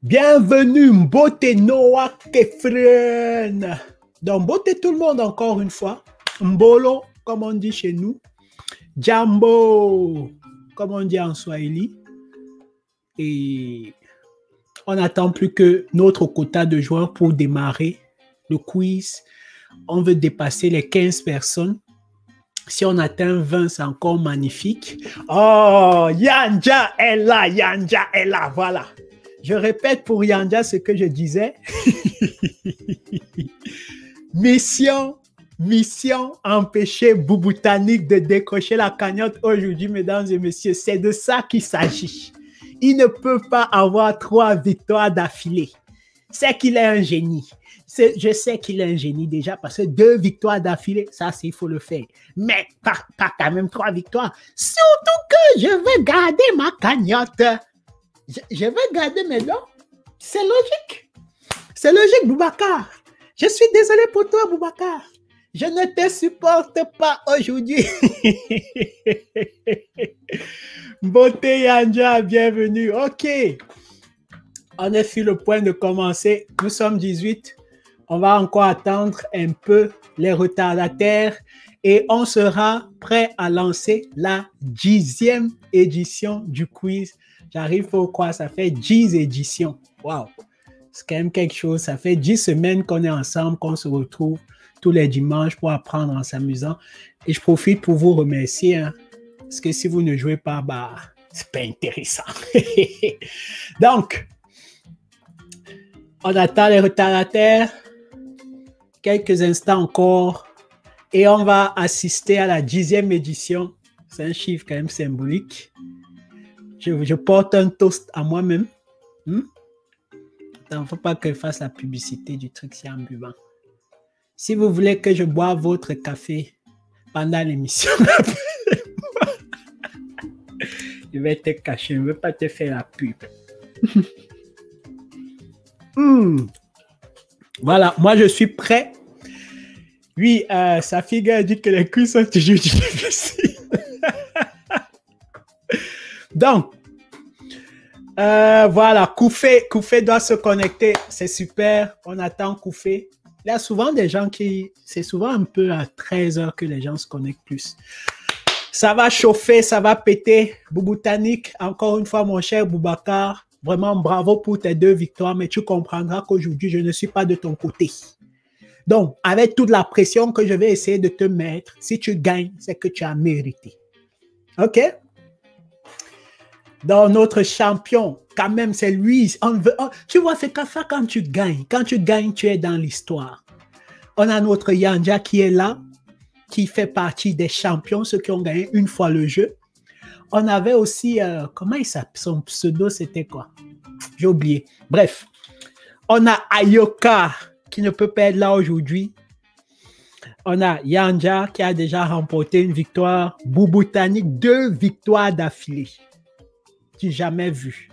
Bienvenue, Mbote Noah Kefren. Donc, Mbote tout le monde encore une fois. Mbolo, comme on dit chez nous. Jambo, comme on dit en Swahili. Et on n'attend plus que notre quota de joueurs pour démarrer le quiz. On veut dépasser les 15 personnes. Si on atteint 20, c'est encore magnifique. Oh, Yanja est là, voilà. Je répète pour Yanja ce que je disais. Mission, empêcher Bouboutannique de décrocher la cagnotte aujourd'hui, mesdames et messieurs. C'est de ça qu'il s'agit. Il ne peut pas avoir 3 victoires d'affilée. C'est qu'il est un génie. Je sais qu'il est un génie déjà parce que 2 victoires d'affilée, ça, il faut le faire. Mais pas quand même 3 victoires. Surtout que je vais garder ma cagnotte. Je vais garder mes dons. C'est logique. C'est logique, Boubacar. Je suis désolé pour toi, Boubacar. Je ne te supporte pas aujourd'hui. Beauté Yanja, bienvenue. OK. On est sur le point de commencer. Nous sommes 18. On va encore attendre un peu les retardataires et on sera prêt à lancer la 10e édition du quiz. J'arrive pour quoi? Ça fait 10 éditions. Waouh! C'est quand même quelque chose. Ça fait 10 semaines qu'on est ensemble, qu'on se retrouve tous les dimanches pour apprendre en s'amusant. Et je profite pour vous remercier. Hein, parce que si vous ne jouez pas, bah, c'est pas intéressant. Donc, on attend les retardataires. Quelques instants encore. Et on va assister à la 10e édition. C'est un chiffre quand même symbolique. Je porte un toast à moi-même. Il ne faut pas que je fasse la publicité du truc si en buvant. Si vous voulez que je boive votre café pendant l'émission, je vais te cacher. Je ne veux pas te faire la pub. Voilà, moi je suis prêt. Oui, sa figure dit que les coups sont toujours difficiles. Donc, voilà, Koufé doit se connecter, c'est super, on attend Koufé. Il y a souvent des gens c'est souvent un peu à 13h que les gens se connectent plus. Ça va chauffer, ça va péter. Bouboutannique, encore une fois mon cher Boubacar, vraiment bravo pour tes 2 victoires, mais tu comprendras qu'aujourd'hui je ne suis pas de ton côté. Donc, avec toute la pression que je vais essayer de te mettre, si tu gagnes, c'est que tu as mérité. OK? Donc, notre champion, quand même, c'est lui. Tu vois, c'est comme ça quand tu gagnes. Quand tu gagnes, tu es dans l'histoire. On a notre Yanja qui est là, qui fait partie des champions, ceux qui ont gagné une fois le jeu. On avait aussi, comment il s'appelle? Son pseudo, c'était quoi? J'ai oublié. Bref, on a Ayoka qui ne peut pas être là aujourd'hui. On a Yanja qui a déjà remporté une victoire. Bouboutannique, 2 victoires d'affilée. J'ai jamais vu.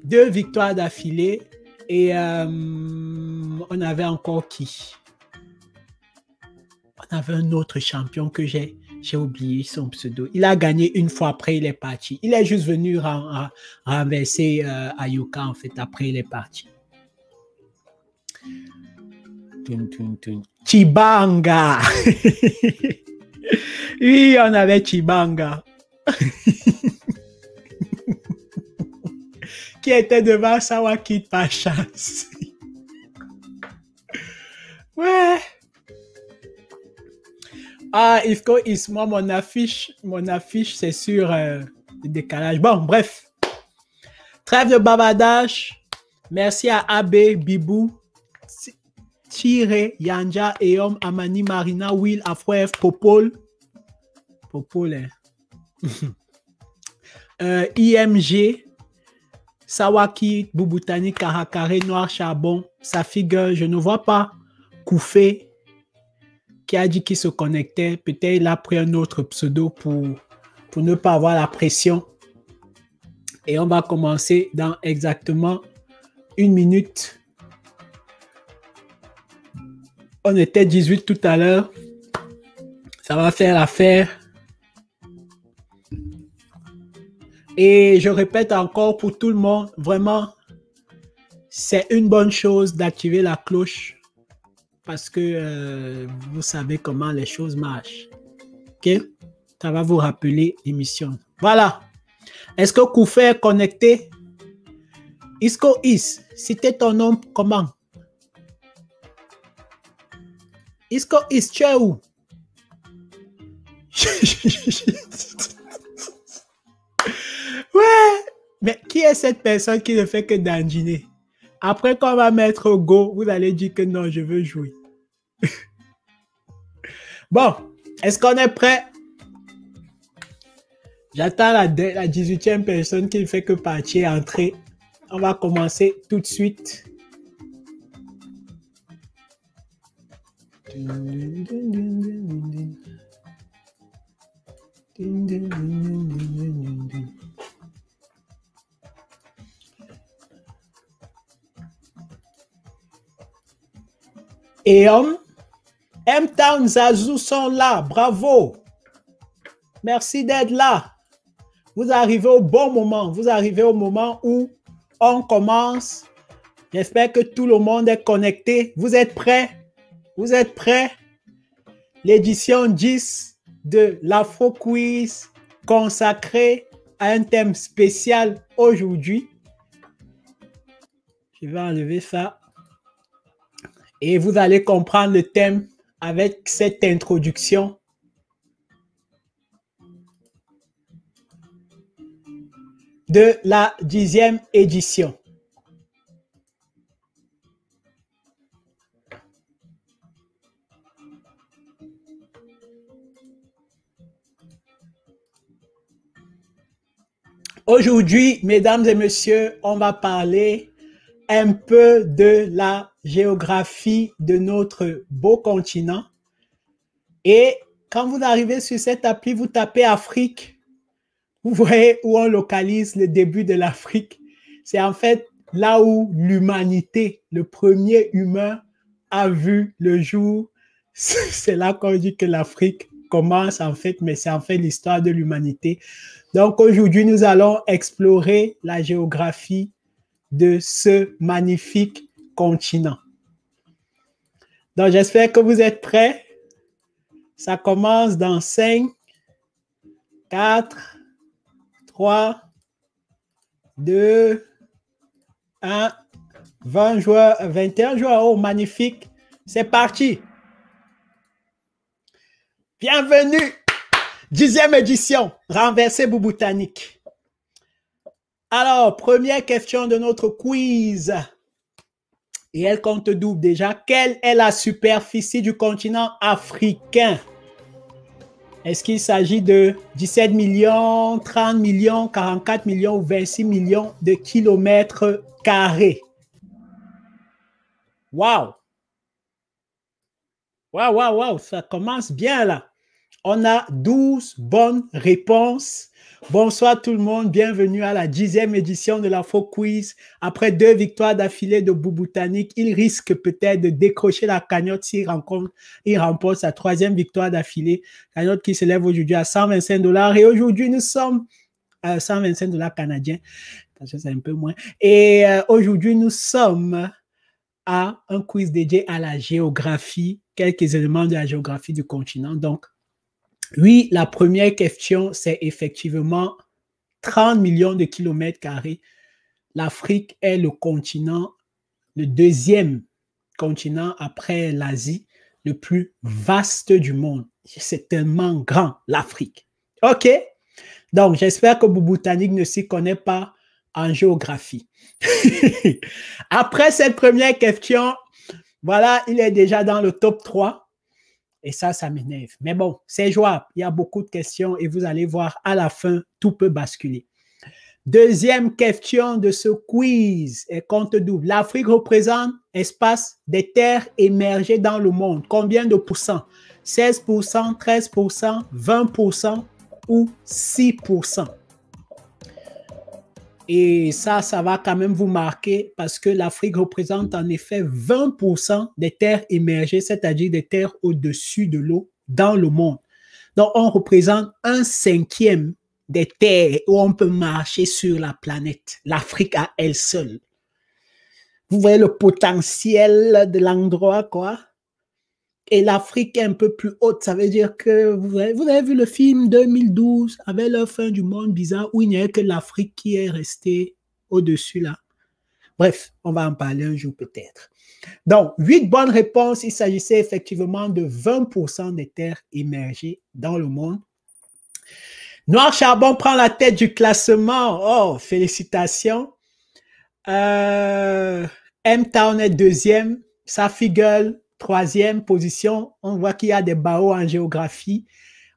2 victoires d'affilée. Et on avait encore qui? On avait un autre champion que j'ai oublié son pseudo. Il a gagné une fois, après il est parti. Il est juste venu renverser Ayoka en fait, après il est parti. Chibanga. Oui, on avait Chibanga. Qui était devant Sawakit par chance. Ouais. Ah, Ifko Isma, mon affiche c'est sur le décalage. Bon, bref. Trêve de bavardage. Merci à AB, Bibou, Tire, Yanja, Eom, Amani, Marina, Will, Afroef, Popol. Popol, IMG, Sawaki, Bouboutannique, Karakare, Noir Charbon, Safigue, je ne vois pas. Koufé, qui a dit qu'il se connectait. Peut-être il a pris un autre pseudo pour ne pas avoir la pression. Et on va commencer dans exactement 1 minute. On était 18 tout à l'heure. Ça va faire l'affaire. Et je répète encore pour tout le monde, vraiment, c'est une bonne chose d'activer la cloche parce que vous savez comment les choses marchent. OK? Ça va vous rappeler l'émission. Voilà. Est-ce que Koufé est connecté? Isco Is, citez ton nom comment? Isco Is, tu es où? Ouais, mais qui est cette personne qui ne fait que dandiner? Après qu'on va mettre go, vous allez dire que non, je veux jouer. Bon, est-ce qu'on est prêt? J'attends la 18e personne qui ne fait que partir, entrer. On va commencer tout de suite. Et M-Town, Zazou sont là. Bravo. Merci d'être là. Vous arrivez au bon moment. Vous arrivez au moment où on commence. J'espère que tout le monde est connecté. Vous êtes prêts? Vous êtes prêts? L'édition 10 de l'Afro Quiz consacrée à un thème spécial aujourd'hui. Je vais enlever ça. Et vous allez comprendre le thème avec cette introduction. De la 10e édition. Aujourd'hui, mesdames et messieurs, on va parler un peu de la géographie de notre beau continent. Et quand vous arrivez sur cette appli, vous tapez Afrique. Vous voyez où on localise le début de l'Afrique. C'est en fait là où l'humanité, le premier humain, a vu le jour. C'est là qu'on dit que l'Afrique commence en fait, mais c'est en fait l'histoire de l'humanité. Donc aujourd'hui, nous allons explorer la géographie de ce magnifique continent. Donc j'espère que vous êtes prêts. Ça commence dans 5, 4, 3, 2, 1, 20 joueurs, 21 joueurs. Oh, magnifique. C'est parti. Bienvenue. 10e édition. Renverser Bouboutanik. Alors, première question de notre quiz. Et elle compte double déjà. Quelle est la superficie du continent africain? Est-ce qu'il s'agit de 17 millions, 30 millions, 44 millions ou 26 millions de kilomètres carrés? Waouh! Waouh, waouh, waouh, ça commence bien là. On a 12 bonnes réponses. Bonsoir tout le monde, bienvenue à la 10e édition de l'Afro Quiz. Après 2 victoires d'affilée de Bouboutanik, il risque peut-être de décrocher la cagnotte s'il remporte sa 3e victoire d'affilée. Cagnotte qui s'élève aujourd'hui à $125. Et aujourd'hui, nous sommes à $125 canadiens, parce que c'est un peu moins. Et aujourd'hui, nous sommes à un quiz dédié à la géographie, quelques éléments de la géographie du continent. Donc, oui, la première question, c'est effectivement 30 millions de kilomètres carrés. L'Afrique est le continent, le 2e continent après l'Asie, le plus vaste du monde. C'est tellement grand, l'Afrique. OK? Donc, j'espère que Bouboutanik ne s'y connaît pas en géographie. Après cette première question, voilà, il est déjà dans le top 3. Et ça m'énerve. Mais bon, c'est jouable. Il y a beaucoup de questions et vous allez voir à la fin, tout peut basculer. Deuxième question de ce quiz est compte double. L'Afrique représente espace des terres émergées dans le monde. Combien de pourcents? 16%, 13%, 20% ou 6%? Et ça va quand même vous marquer parce que l'Afrique représente en effet 20% des terres émergées, c'est-à-dire des terres au-dessus de l'eau dans le monde. Donc, on représente 1/5 des terres où on peut marcher sur la planète. L'Afrique à elle seule. Vous voyez le potentiel de l'endroit, quoi. Et l'Afrique est un peu plus haute. Ça veut dire que vous avez vu le film 2012 avec la fin du monde bizarre où il n'y avait que l'Afrique qui est restée au-dessus là. Bref, on va en parler un jour peut-être. Donc, 8 bonnes réponses. Il s'agissait effectivement de 20% des terres émergées dans le monde. Noir Charbon prend la tête du classement. Oh, félicitations. M-Town est deuxième. Safi Girl, troisième position. On voit qu'il y a des barreaux en géographie.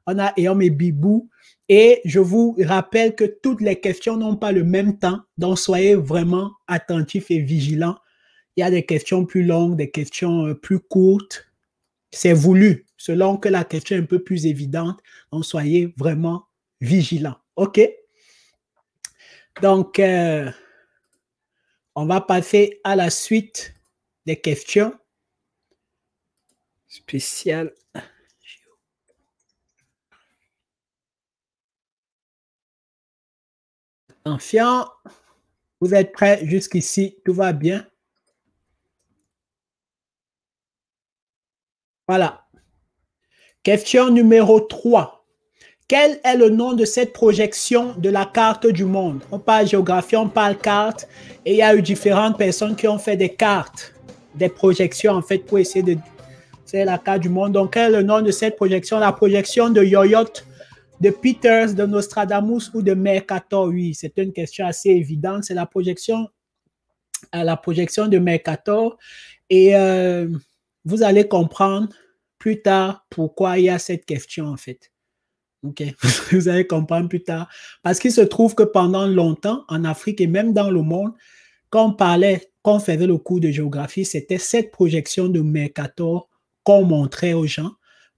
On a Eom et Bibou. Et je vous rappelle que toutes les questions n'ont pas le même temps. Donc, soyez vraiment attentifs et vigilants. Il y a des questions plus longues, des questions plus courtes. C'est voulu, selon que la question est un peu plus évidente. Donc, soyez vraiment vigilants. OK? Donc, on va passer à la suite des questions spéciales. Attention, vous êtes prêts jusqu'ici, tout va bien. Voilà. Question numéro 3. Quel est le nom de cette projection de la carte du monde? On parle géographie, on parle carte, et il y a eu différentes personnes qui ont fait des cartes, des projections en fait pour essayer de faire la carte du monde. Donc, quel est le nom de cette projection? La projection de Yoyot, de Peters, de Nostradamus ou de Mercator? Oui, c'est une question assez évidente. C'est la projection de Mercator. Et vous allez comprendre plus tard pourquoi il y a cette question en fait. Ok, vous allez comprendre plus tard. Parce qu'il se trouve que pendant longtemps, en Afrique et même dans le monde, quand on faisait le cours de géographie, c'était cette projection de Mercator qu'on montrait aux gens,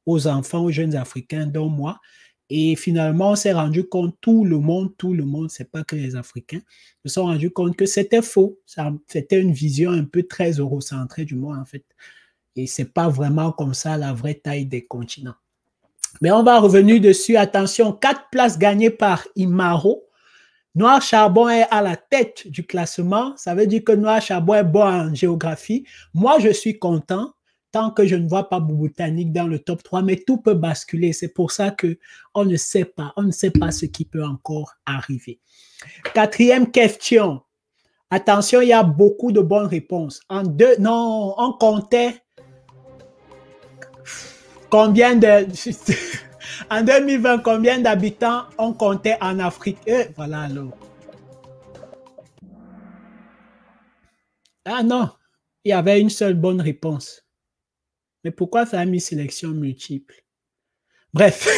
aux enfants, aux jeunes Africains, dont moi. Et finalement, on s'est rendu compte, tout le monde, c'est pas que les Africains, se sont rendus compte que c'était faux. C'était une vision un peu très eurocentrée du monde, en fait. Et c'est pas vraiment comme ça la vraie taille des continents. Mais on va revenir dessus. Attention, 4 places gagnées par Imaro. Noir Charbon est à la tête du classement. Ça veut dire que Noir Charbon est bon en géographie. Moi, je suis content tant que je ne vois pas Bouboutannique dans le top 3, mais tout peut basculer. C'est pour ça qu'on ne sait pas. On ne sait pas ce qui peut encore arriver. 4e question. Attention, il y a beaucoup de bonnes réponses. On comptait combien de... En 2020, combien d'habitants on comptait en Afrique? Voilà alors. Ah non, il y avait une seule bonne réponse. Mais pourquoi ça a mis sélection multiple? Bref,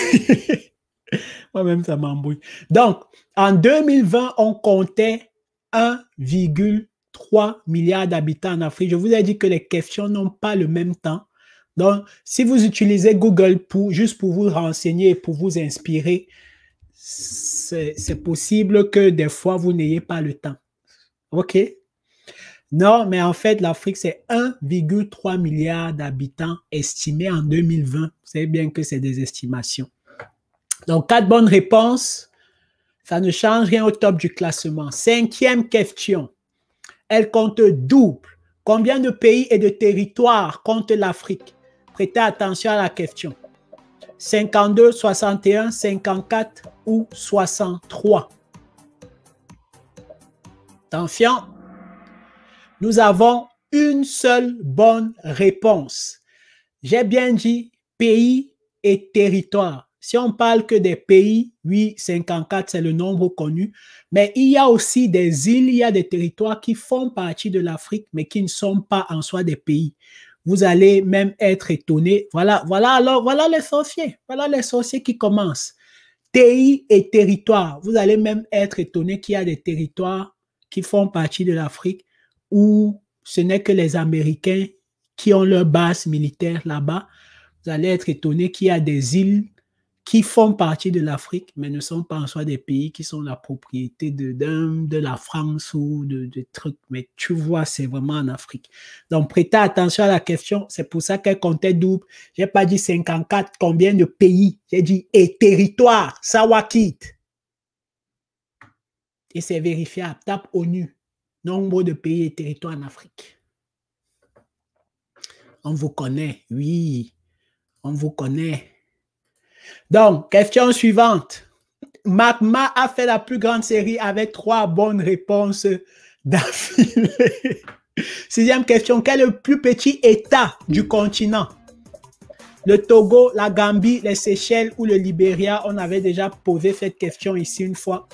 moi-même ça m'embrouille. Donc, en 2020, on comptait 1,3 milliard d'habitants en Afrique. Je vous ai dit que les questions n'ont pas le même temps. Donc, si vous utilisez Google juste pour vous renseigner et pour vous inspirer, c'est possible que des fois, vous n'ayez pas le temps. OK? Non, mais en fait, l'Afrique, c'est 1,3 milliard d'habitants estimés en 2020. Vous savez bien que c'est des estimations. Donc, 4 bonnes réponses. Ça ne change rien au top du classement. 5e question. Elle compte double. Combien de pays et de territoires compte l'Afrique? Prêtez attention à la question. 52, 61, 54 ou 63? Attention. Nous avons une seule bonne réponse. J'ai bien dit pays et territoire. Si on parle que des pays, oui, 54, c'est le nombre connu. Mais il y a aussi des îles, il y a des territoires qui font partie de l'Afrique, mais qui ne sont pas en soi des pays. Vous allez même être étonné. Voilà les sorciers. Voilà les sorciers qui commencent. Pays et territoire. Vous allez même être étonné qu'il y a des territoires qui font partie de l'Afrique où ce n'est que les Américains qui ont leur base militaire là-bas. Vous allez être étonné qu'il y a des îles qui font partie de l'Afrique, mais ne sont pas en soi des pays qui sont la propriété de la France ou de trucs. Mais tu vois, c'est vraiment en Afrique. Donc, prêtez attention à la question. C'est pour ça qu'elle comptait double. Je n'ai pas dit 54, combien de pays? J'ai dit et territoire, Sawakit. Et c'est vérifiable. Tape ONU. Nombre de pays et territoires en Afrique. On vous connaît, oui. On vous connaît. Donc, question suivante. Magma a fait la plus grande série avec 3 bonnes réponses d'affilée. 6e question. Quel est le plus petit État du continent? Le Togo, la Gambie, les Seychelles ou le Libéria? On avait déjà posé cette question ici une fois.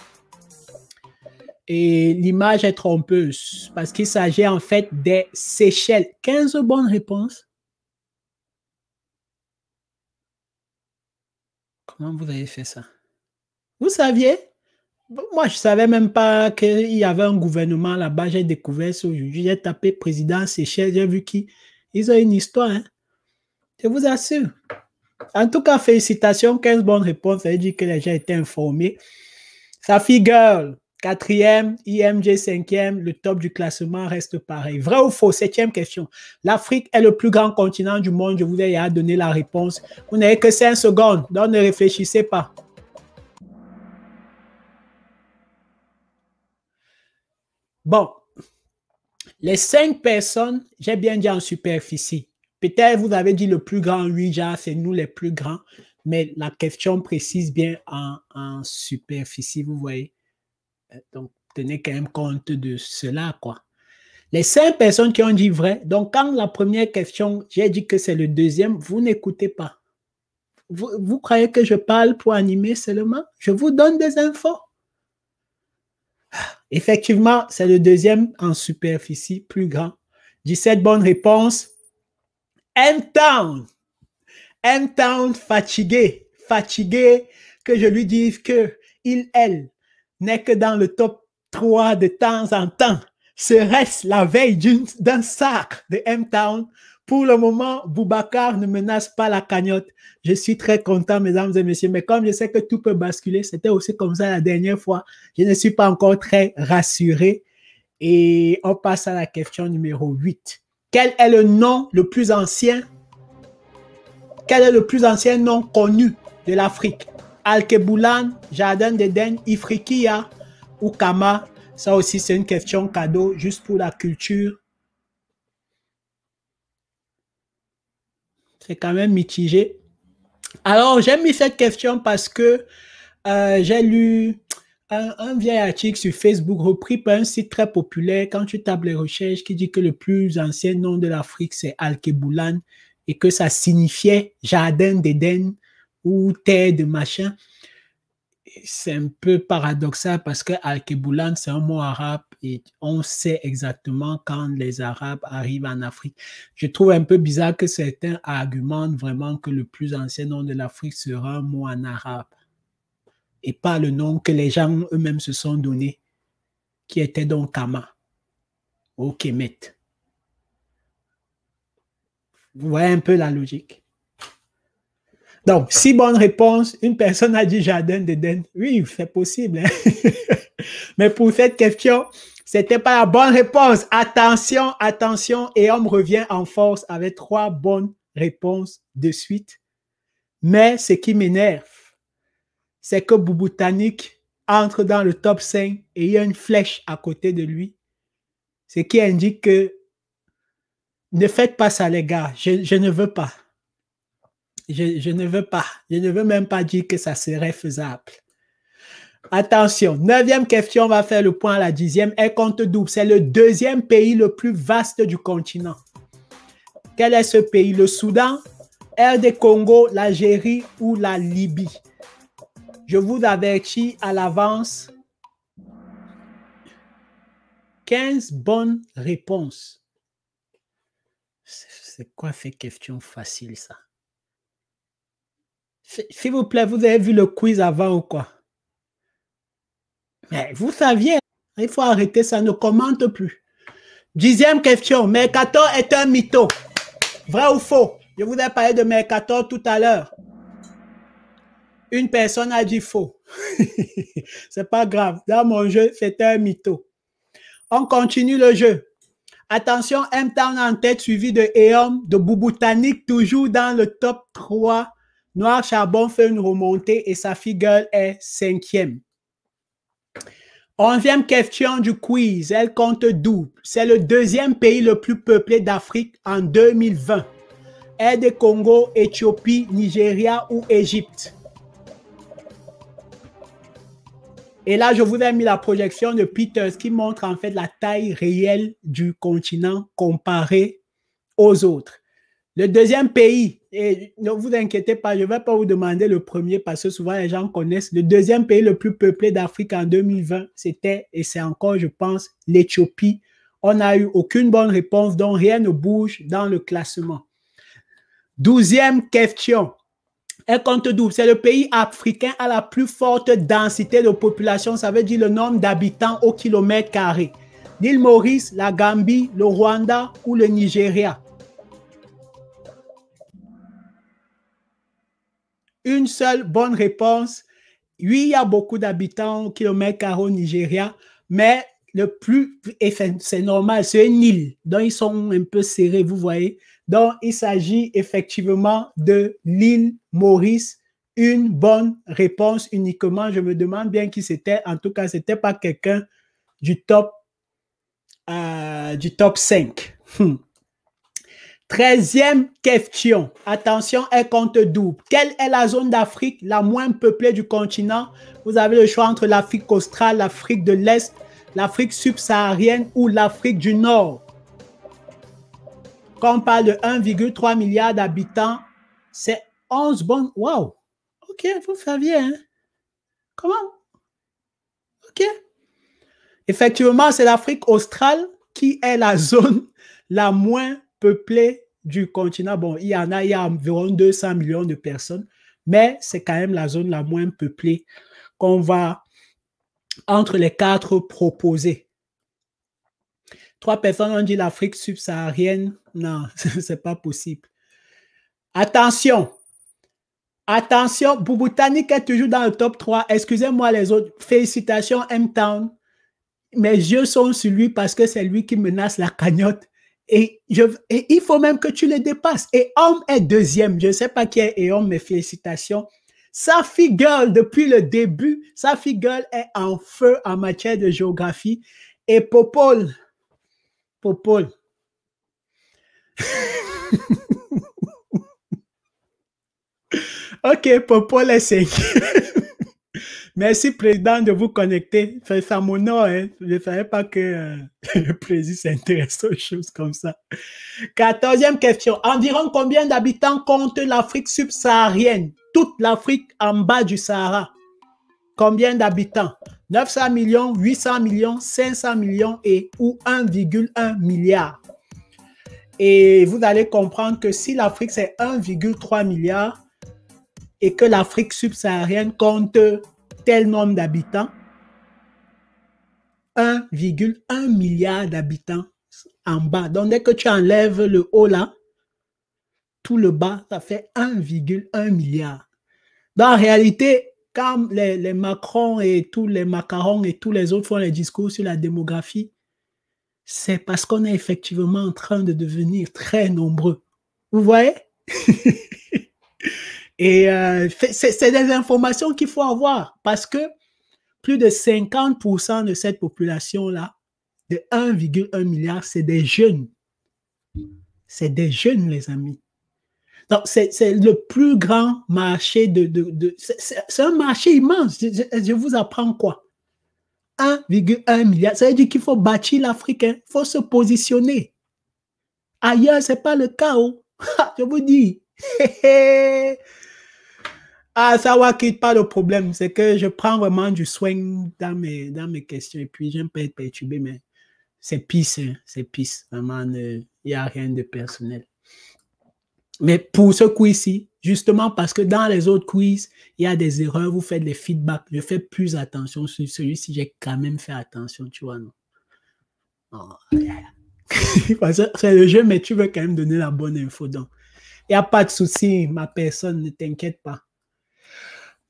Et l'image est trompeuse parce qu'il s'agit en fait des Seychelles. 15 bonnes réponses. Comment vous avez fait ça? Vous saviez? Moi, je ne savais même pas qu'il y avait un gouvernement là-bas. J'ai découvert ça aujourd'hui. J'ai tapé président Seychelles. J'ai vu qu'ils ont une histoire. Hein? Je vous assure. En tout cas, félicitations. 15 bonnes réponses. Ça veut dire que les gens étaient informés. Safi Girl, 4e, IMG 5e. Le top du classement reste pareil. Vrai ou faux? 7e question. L'Afrique est le plus grand continent du monde. Je vous ai déjà donné la réponse. Vous n'avez que 5 secondes. Donc, ne réfléchissez pas. Bon, les 5 personnes, j'ai bien dit en superficie. Peut-être vous avez dit le plus grand, oui, c'est nous les plus grands, mais la question précise bien en superficie, vous voyez. Donc, tenez quand même compte de cela, quoi. Les 5 personnes qui ont dit vrai, donc quand la première question, j'ai dit que c'est le deuxième, vous n'écoutez pas. Vous croyez que je parle pour animer seulement? Je vous donne des infos. Effectivement, c'est le deuxième en superficie, plus grand. 17 bonnes réponses. M-Town. M-Town fatigué. Fatigué que je lui dise que elle n'est que dans le top 3 de temps en temps. Serait-ce la veille d'un sacre de M-Town? Pour le moment, Boubacar ne menace pas la cagnotte. Je suis très content, mesdames et messieurs, mais comme je sais que tout peut basculer, c'était aussi comme ça la dernière fois, je ne suis pas encore très rassuré. Et on passe à la question numéro 8. Quel est le nom le plus ancien? Quel est le plus ancien nom connu de l'Afrique? Alkeboulan, Jardin d'Éden, Ifriqiya ou Kama? Ça aussi, c'est une question cadeau juste pour la culture. C'est quand même mitigé. Alors, j'ai mis cette question parce que j'ai lu un vieil article sur Facebook repris par un site très populaire quand tu tapes les recherches qui dit que le plus ancien nom de l'Afrique, c'est Alkeboulan et que ça signifiait Jardin d'Éden ou terre de machin. C'est un peu paradoxal parce que Alkeboulan, c'est un mot arabe et on sait exactement quand les Arabes arrivent en Afrique. Je trouve un peu bizarre que certains argumentent vraiment que le plus ancien nom de l'Afrique sera un mot en arabe et pas le nom que les gens eux-mêmes se sont donné, qui était donc Kama au Kemet. Vous voyez un peu la logique. Donc, 6 bonnes réponses. Une personne a dit Jardin d'Éden. Oui, c'est possible. Hein? Mais pour cette question, c'était pas la bonne réponse. Attention, attention. Et on me revient en force avec 3 bonnes réponses de suite. Mais ce qui m'énerve, c'est que Bouboutanik entre dans le top 5 et il y a une flèche à côté de lui. Ce qui indique que ne faites pas ça, les gars. Je ne veux pas. Je ne veux pas. Je ne veux même pas dire que ça serait faisable. Attention, 9e question, on va faire le point à la 10e. Elle compte double. C'est le 2e pays le plus vaste du continent. Quel est ce pays? Le Soudan, RD Congo, l'Algérie ou la Libye? Je vous avertis à l'avance. 15 bonnes réponses. C'est quoi cette question facile, ça? S'il vous plaît, vous avez vu le quiz avant ou quoi? Mais vous saviez, il faut arrêter, ça ne commente plus. 10e question, Mercator est un mytho. Vrai ou faux? Je vous ai parlé de Mercator tout à l'heure. Une personne a dit faux. C'est pas grave. Dans mon jeu, c'était un mytho. On continue le jeu. Attention, M-Town en tête, suivi de Eom, de Bouboutanik, toujours dans le top 3. Noir Charbon fait une remontée et Safi Girl est 5e. 11e question du quiz, elle compte double. C'est le deuxième pays le plus peuplé d'Afrique en 2020. RD Congo, Éthiopie, Nigeria ou Égypte? Et là, je vous ai mis la projection de Peters qui montre en fait la taille réelle du continent comparé aux autres. Le deuxième pays, et ne vous inquiétez pas, je ne vais pas vous demander le premier parce que souvent les gens connaissent. Le deuxième pays le plus peuplé d'Afrique en 2020, c'était, et c'est encore, je pense, l'Éthiopie. On n'a eu aucune bonne réponse, donc rien ne bouge dans le classement. 12e question. Elle compte double. C'est le pays africain à la plus forte densité de population. Ça veut dire le nombre d'habitants au kilomètre carré. L'île Maurice, la Gambie, le Rwanda ou le Nigeria? Une seule bonne réponse. Oui, il y a beaucoup d'habitants au kilomètre carré au Nigeria, mais le plus, c'est normal, c'est une île. Donc, ils sont un peu serrés, vous voyez. Donc, il s'agit effectivement de l'île Maurice. Une bonne réponse uniquement. Je me demande bien qui c'était. En tout cas, ce n'était pas quelqu'un du top 5. 13e question. Attention, elle compte double. Quelle est la zone d'Afrique la moins peuplée du continent? Vous avez le choix entre l'Afrique australe, l'Afrique de l'Est, l'Afrique subsaharienne ou l'Afrique du Nord. Quand on parle de 1,3 milliard d'habitants, c'est 11 bonnes. Wow! OK, vous saviez, hein? Comment? OK. Effectivement, c'est l'Afrique australe qui est la zone la moins peuplée du continent. Bon, il y a environ 200 millions de personnes, mais c'est quand même la zone la moins peuplée qu'on va entre les 4 proposés. 3 personnes ont dit l'Afrique subsaharienne. Non, c'est pas possible. Attention. Attention, Boubou-Tanik est toujours dans le top 3. Excusez-moi les autres. Félicitations, M-Town. Mes yeux sont sur lui parce que c'est lui qui menace la cagnotte. Et il faut même que tu le dépasses. Et Homme est deuxième. Je ne sais pas qui est et Homme, mais félicitations. Safi Girl, depuis le début, Safi Girl est en feu en matière de géographie. Et Popol. OK, Popol est 5. Merci, Président, de vous connecter. C'est mon nom, hein. Je ne savais pas que le Président s'intéresse aux choses comme ça. 14e question. Environ combien d'habitants compte l'Afrique subsaharienne? Toute l'Afrique en bas du Sahara. Combien d'habitants? 900 millions, 800 millions, 500 millions et ou 1,1 milliard. Et vous allez comprendre que si l'Afrique c'est 1,3 milliard et que l'Afrique subsaharienne compte tel nombre d'habitants, 1,1 milliard d'habitants en bas. Donc, dès que tu enlèves le haut là, tout le bas, ça fait 1,1 milliard. Dans la réalité, quand les Macron et tous les Macarons et tous les autres font les discours sur la démographie, c'est parce qu'on est effectivement en train de devenir très nombreux. Vous voyez? Et c'est des informations qu'il faut avoir parce que plus de 50% de cette population-là, de 1,1 milliard, c'est des jeunes. C'est des jeunes, les amis. Donc, c'est le plus grand marché c'est un marché immense. Je vous apprends quoi? 1,1 milliard. Ça veut dire qu'il faut bâtir l'Afrique. Il faut se positionner. Ailleurs, ce n'est pas le cas. Oh. Je vous dis. Ah, ça va quitte pas le problème. C'est que je prends vraiment du soin dans mes questions. Et puis, j'aime pas être perturbé, mais c'est pisse. Hein. C'est pisse. Vraiment, il n'y a rien de personnel. Mais pour ce quiz-ci, justement parce que dans les autres quiz, il y a des erreurs, vous faites des feedbacks. Je fais plus attention sur celui-ci, j'ai quand même fait attention, tu vois, non? Oh, c'est le jeu, mais tu veux quand même donner la bonne info. Donc, il n'y a pas de souci, ma personne, ne t'inquiète pas.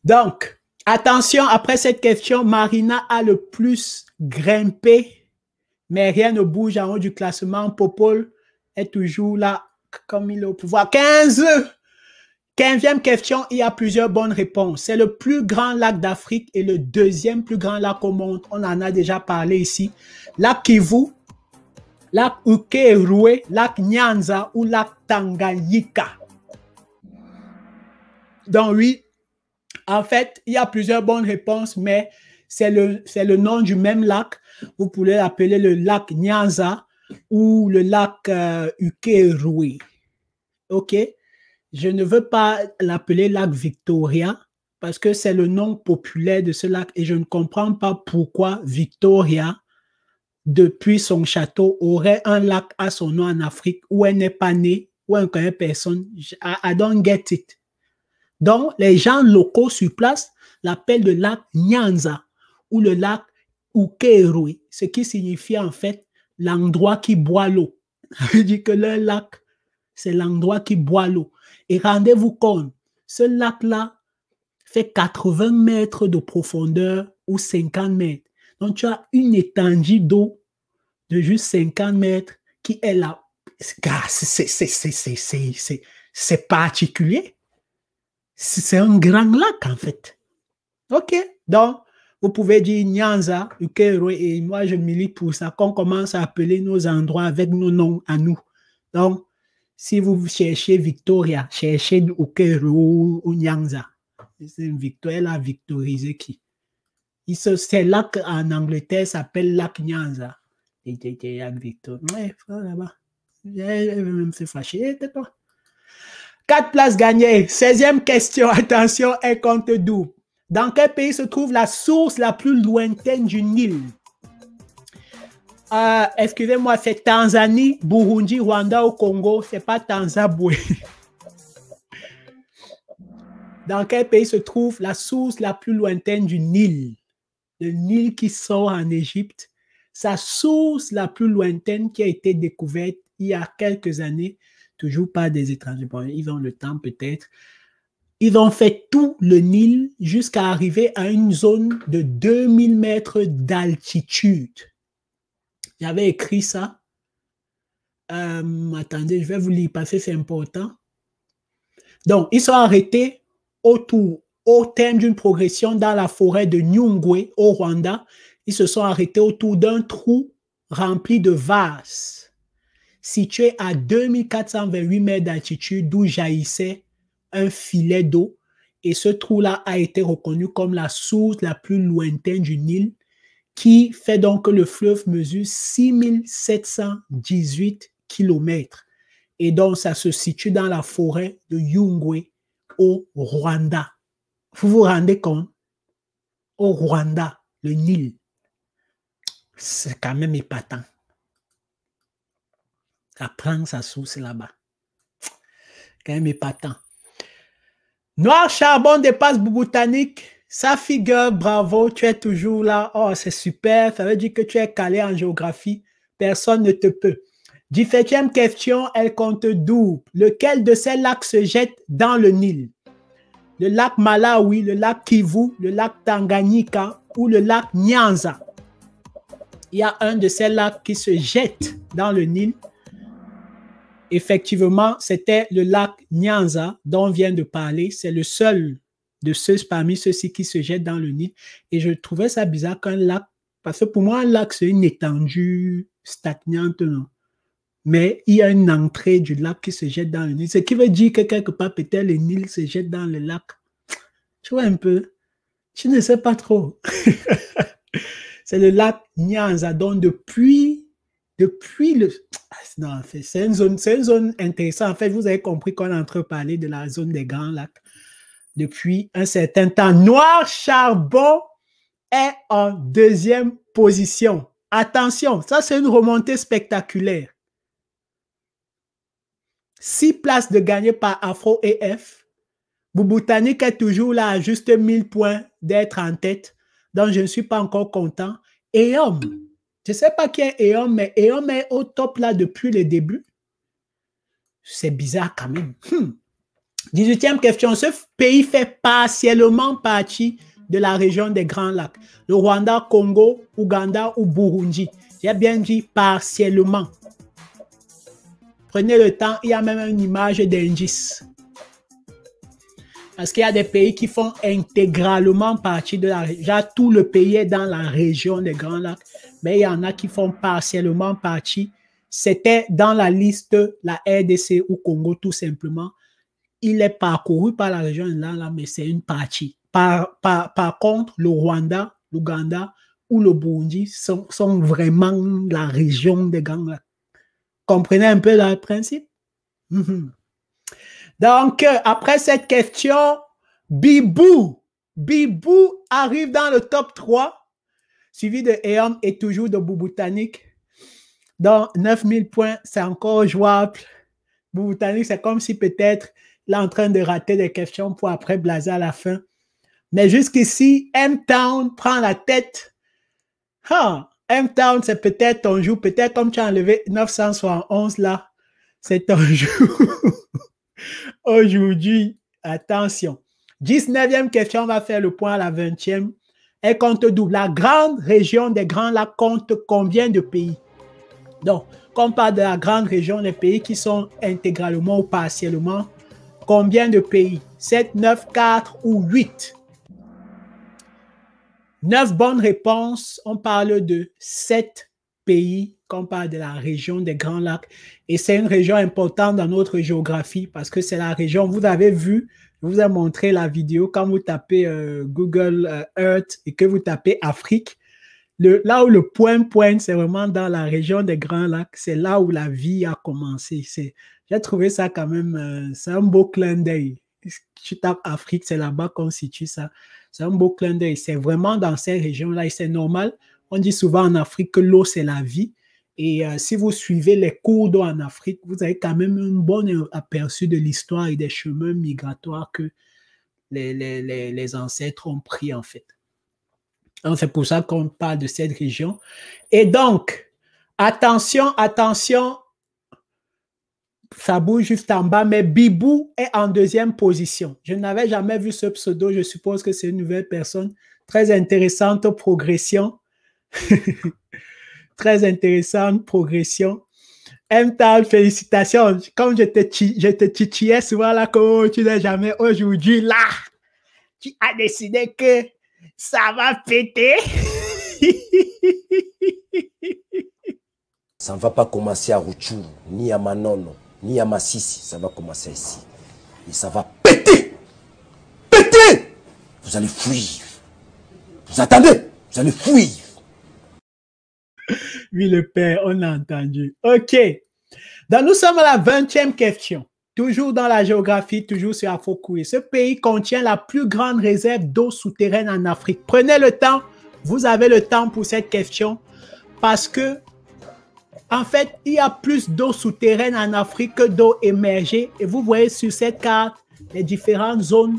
Donc, attention, après cette question, Marina a le plus grimpé, mais rien ne bouge en haut du classement. Popol est toujours là, comme il est au pouvoir. 15 15e question, il y a plusieurs bonnes réponses. C'est le plus grand lac d'Afrique et le deuxième plus grand lac au monde. On en a déjà parlé ici. Lac Kivu, lac Ukeruwe, lac Nyanza ou lac Tanganyika. Donc oui, en fait, il y a plusieurs bonnes réponses, mais c'est le nom du même lac. Vous pouvez l'appeler le lac Nyanza ou le lac Ukeruwe. OK? Je ne veux pas l'appeler lac Victoria parce que c'est le nom populaire de ce lac et je ne comprends pas pourquoi Victoria, depuis son château, aurait un lac à son nom en Afrique où elle n'est pas née, où elle ne connaît personne. I don't get it. Donc, les gens locaux sur place l'appellent le lac Nyanza ou le lac Ukeruwe, ce qui signifie en fait l'endroit qui boit l'eau. Ça veut dire que le lac, c'est l'endroit qui boit l'eau. Et rendez-vous compte, ce lac-là fait 80 mètres de profondeur ou 50 mètres. Donc, tu as une étendue d'eau de juste 50 mètres qui est là. C'est particulier. C'est un grand lac, en fait. OK. Donc, vous pouvez dire Nyanza, Ukeruwe, et moi, je milite pour ça, qu'on commence à appeler nos endroits avec nos noms à nous. Donc, si vous cherchez Victoria, cherchez Ukeruwe ou Nyanza. Victoria, elle a victorisé qui? C'est lac en Angleterre s'appelle lac Nyanza. Et Victoria. Ouais, là-bas. Elle veut même se fâcher. Tais-toi. 4 places gagnées. 16e question. Attention, un compte double. Dans quel pays se trouve la source la plus lointaine du Nil? Excusez-moi, c'est Tanzanie, Burundi, Rwanda ou Congo. C'est pas Tanzaboué. Dans quel pays se trouve la source la plus lointaine du Nil? Le Nil qui sort en Égypte. Sa source la plus lointaine qui a été découverte il y a quelques années, toujours par des étrangers. Bon, ils ont le temps peut-être. Ils ont fait tout le Nil jusqu'à arriver à une zone de 2000 mètres d'altitude. J'avais écrit ça. Attendez, je vais vous lire parce que c'est important. Donc, ils sont arrêtés au terme d'une progression dans la forêt de Nyungwe au Rwanda. Ils se sont arrêtés autour d'un trou rempli de vases, situé à 2428 mètres d'altitude, d'où jaillissait un filet d'eau. Et ce trou-là a été reconnu comme la source la plus lointaine du Nil, qui fait donc que le fleuve mesure 6718 km. Et donc, ça se situe dans la forêt de Nyungwe au Rwanda. Vous vous rendez compte? Au Rwanda, le Nil. C'est quand même épatant. Ça prend sa source là-bas. Quand même épatant. Noir Charbon dépasse Bouboutannique. Ça figure, bravo, tu es toujours là. Oh, c'est super. Ça veut dire que tu es calé en géographie. Personne ne te peut. 17e question, elle compte double. Lequel de ces lacs se jette dans le Nil? Le lac Malawi, le lac Kivu, le lac Tanganyika ou le lac Nyanza? Il y a un de ces lacs qui se jette dans le Nil. Effectivement, c'était le lac Nyanza dont on vient de parler. C'est le seul de ceux parmi ceux-ci qui se jette dans le Nil. Et je trouvais ça bizarre qu'un lac, parce que pour moi, un lac, c'est une étendue stagnante, non? Mais il y a une entrée du lac qui se jette dans le Nil. Ce qui veut dire que quelque part, peut-être le Nil se jette dans le lac. Tu vois un peu? Je ne sais pas trop. C'est le lac Nyanza. Donc, depuis le... Non, en fait, c'est une zone intéressante. En fait, vous avez compris qu'on est en train de parler de la zone des Grands Lacs depuis un certain temps. Noir Charbon est en 2e position. Attention, ça, c'est une remontée spectaculaire. 6 places de gagner par Afro EF. Bouboutannique est toujours là à juste 1000 points d'être en tête. Donc, je ne suis pas encore content. EOM, je ne sais pas qui est EOM, mais EOM est au top là depuis le début. C'est bizarre quand même. 18e question. Ce pays fait partiellement partie de la région des Grands Lacs. Le Rwanda, Congo, Ouganda ou Burundi. J'ai bien dit partiellement. Prenez le temps, il y a même une image d'indice. Parce qu'il y a des pays qui font intégralement partie de la région. Genre, tout le pays est dans la région des Grands Lacs, mais il y en a qui font partiellement partie. C'était dans la liste, la RDC ou Congo, tout simplement. Il est parcouru par la région des Grands Lacs, mais c'est une partie. Par contre, le Rwanda, l'Ouganda ou le Burundi sont vraiment la région des Grands Lacs. Comprenez un peu le principe? Donc, après cette question, Bibou arrive dans le top 3, suivi de Eom et toujours de Bouboutannique. Donc, 9000 points, c'est encore jouable. Bouboutannique, c'est comme si peut-être il est en train de rater des questions pour après blaser à la fin. Mais jusqu'ici, M-Town prend la tête. M-Town, c'est peut-être ton jour. Peut-être comme tu as enlevé 971 là, c'est ton jour. Aujourd'hui, attention. 19e question, on va faire le point à la 20e. Elle compte double. La grande région des Grands Lacs compte combien de pays? Donc, quand on parle de la grande région des pays qui sont intégralement ou partiellement, combien de pays? 7, 9, 4 ou 8? 9 bonnes réponses. On parle de 7 pays quand on parle de la région des Grands Lacs. Et c'est une région importante dans notre géographie parce que c'est la région, vous avez vu, je vous ai montré la vidéo quand vous tapez Google Earth et que vous tapez Afrique. Là où le point pointe, c'est vraiment dans la région des Grands Lacs. C'est là où la vie a commencé. J'ai trouvé ça quand même, c'est un beau clin d'œil. Tu tapes Afrique, c'est là-bas qu'on situe ça. C'est un beau clin d'œil. C'est vraiment dans ces régions-là et c'est normal. On dit souvent en Afrique que l'eau, c'est la vie. Et si vous suivez les cours d'eau en Afrique, vous avez quand même un bon aperçu de l'histoire et des chemins migratoires que les ancêtres ont pris en fait. Donc, c'est pour ça qu'on parle de cette région. Et donc, attention, ça bouge juste en bas, mais Bibou est en 2e position. Je n'avais jamais vu ce pseudo, je suppose que c'est une nouvelle personne. Très intéressante progression. Très intéressante progression. M-Town, félicitations. Comme je te titillais souvent là, que tu n'es jamais aujourd'hui là. Tu as décidé que ça va péter. Ça ne va pas commencer à Rutshuru, ni à Manono, ni à Massissi. Ça va commencer ici. Et ça va péter. Péter. Vous allez fuir. Vous attendez? Vous allez fuir. Oui, le père, on a entendu. OK. Donc, nous sommes à la 20e question. Toujours dans la géographie, toujours sur Afokoué. Ce pays contient la plus grande réserve d'eau souterraine en Afrique. Prenez le temps. Vous avez le temps pour cette question. Parce que, en fait, il y a plus d'eau souterraine en Afrique que d'eau émergée. Et vous voyez sur cette carte les différentes zones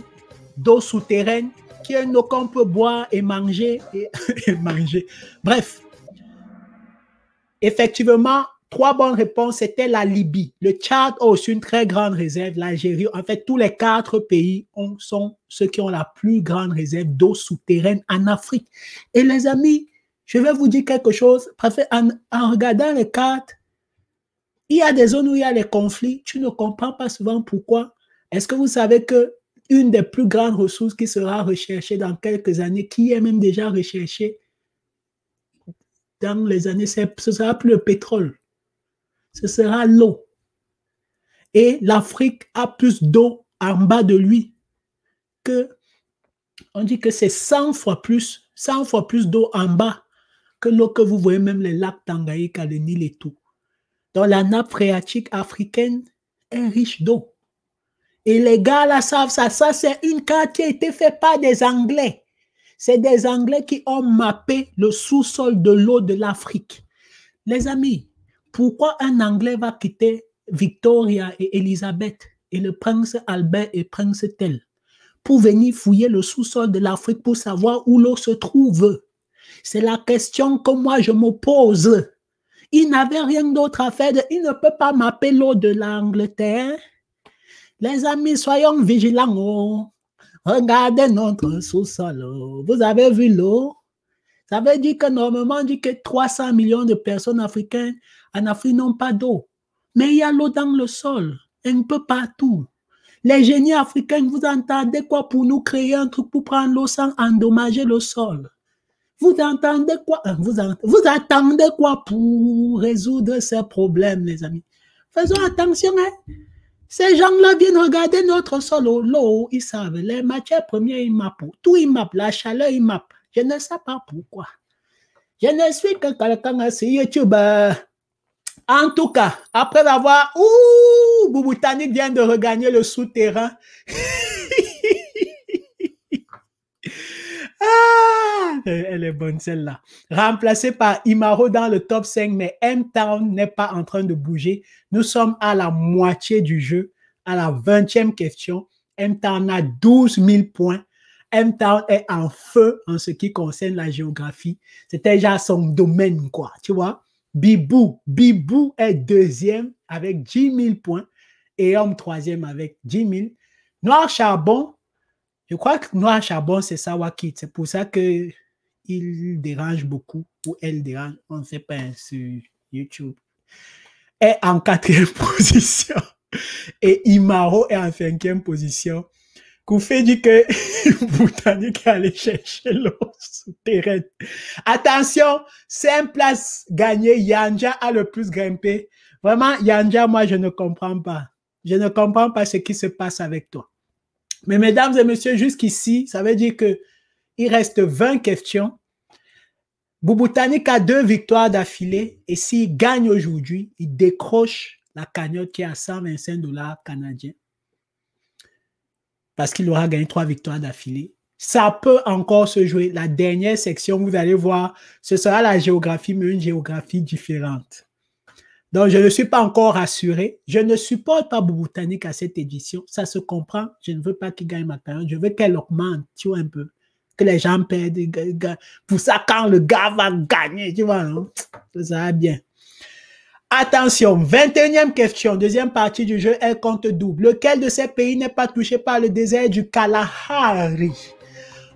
d'eau souterraine qui est une eau qu'on peut boire et manger. Et manger. Bref. Effectivement, 3 bonnes réponses, c'était la Libye. Le Tchad a aussi une très grande réserve. L'Algérie, en fait, tous les 4 pays sont ceux qui ont la plus grande réserve d'eau souterraine en Afrique. Et les amis, je vais vous dire quelque chose. En regardant les cartes, il y a des zones où il y a des conflits. Tu ne comprends pas souvent pourquoi. Est-ce que vous savez que une des plus grandes ressources qui sera recherchée dans quelques années, qui est même déjà recherchée dans les années, ce sera plus le pétrole. Ce sera l'eau. Et l'Afrique a plus d'eau en bas de lui que, on dit que c'est 100 fois plus d'eau en bas que l'eau que vous voyez, même les lacs Tanganyika, le Nil et tout. Donc la nappe phréatique africaine est riche d'eau. Et les gars là savent ça. Ça, c'est une carte qui a été faite par des Anglais. C'est des Anglais qui ont mappé le sous-sol de l'eau de l'Afrique. Les amis, pourquoi un Anglais va quitter Victoria et Elizabeth et le prince Albert et prince Tell pour venir fouiller le sous-sol de l'Afrique pour savoir où l'eau se trouve? C'est la question que moi je me pose. Il n'avait rien d'autre à faire. Il ne peut pas mapper l'eau de l'Angleterre. Les amis, soyons vigilants. Oh. Regardez notre sous-sol. Oh. Vous avez vu l'eau? Ça veut dire que normalement, on dit que 300 millions de personnes africaines en Afrique n'ont pas d'eau. Mais il y a l'eau dans le sol, un peu partout. Les génies africains, vous entendez quoi pour nous créer un truc pour prendre l'eau sans endommager le sol? Vous entendez quoi? Vous attendez quoi pour résoudre ces problèmes, les amis? Faisons attention, hein? Ces gens-là viennent regarder notre sol. L'eau, ils savent. Les matières premières, ils mappent. Tout, ils mappent. La chaleur, ils mappent. Je ne sais pas pourquoi. Je ne suis que quelqu'un sur YouTube. En tout cas, après avoir... Boubou-Tanik vient de regagner le souterrain. Elle est bonne celle-là. Remplacé par Imaro dans le top 5, mais M-Town n'est pas en train de bouger. Nous sommes à la moitié du jeu, à la 20e question. M-Town a 12 000 points. M-Town est en feu en ce qui concerne la géographie. C'était déjà son domaine, quoi, tu vois. Bibou est deuxième avec 10 000 points et Homme troisième avec 10 000. Noir Charbon, je crois que Noir Charbon, c'est Sawakit. C'est pour ça qu'il dérange beaucoup ou elle dérange, on ne sait pas sur YouTube. Est en 4e position et Imaro est en 5e position. Koufé dit que Boutanik est allé chercher l'eau souterraine. Attention, 5 places gagnées, Yanja a le plus grimpé. Vraiment, Yanja, moi, je ne comprends pas. Je ne comprends pas ce qui se passe avec toi. Mais mesdames et messieurs, jusqu'ici, ça veut dire qu'il reste 20 questions. Boubou-Tanik a 2 victoires d'affilée et s'il gagne aujourd'hui, il décroche la cagnotte qui est à 125 $ canadiens. Parce qu'il aura gagné 3 victoires d'affilée. Ça peut encore se jouer. La dernière section, vous allez voir, ce sera la géographie, mais une géographie différente. Donc, je ne suis pas encore rassuré. Je ne supporte pas Boubou-Tanik à cette édition. Ça se comprend. Je ne veux pas qu'il gagne ma cagnotte. Je veux qu'elle augmente, tu vois, un peu. Que les gens perdent. Pour ça, quand le gars va gagner, tu vois, non? Ça va bien. Attention, 21e question, deuxième partie du jeu, elle compte double. Lequel de ces pays n'est pas touché par le désert du Kalahari?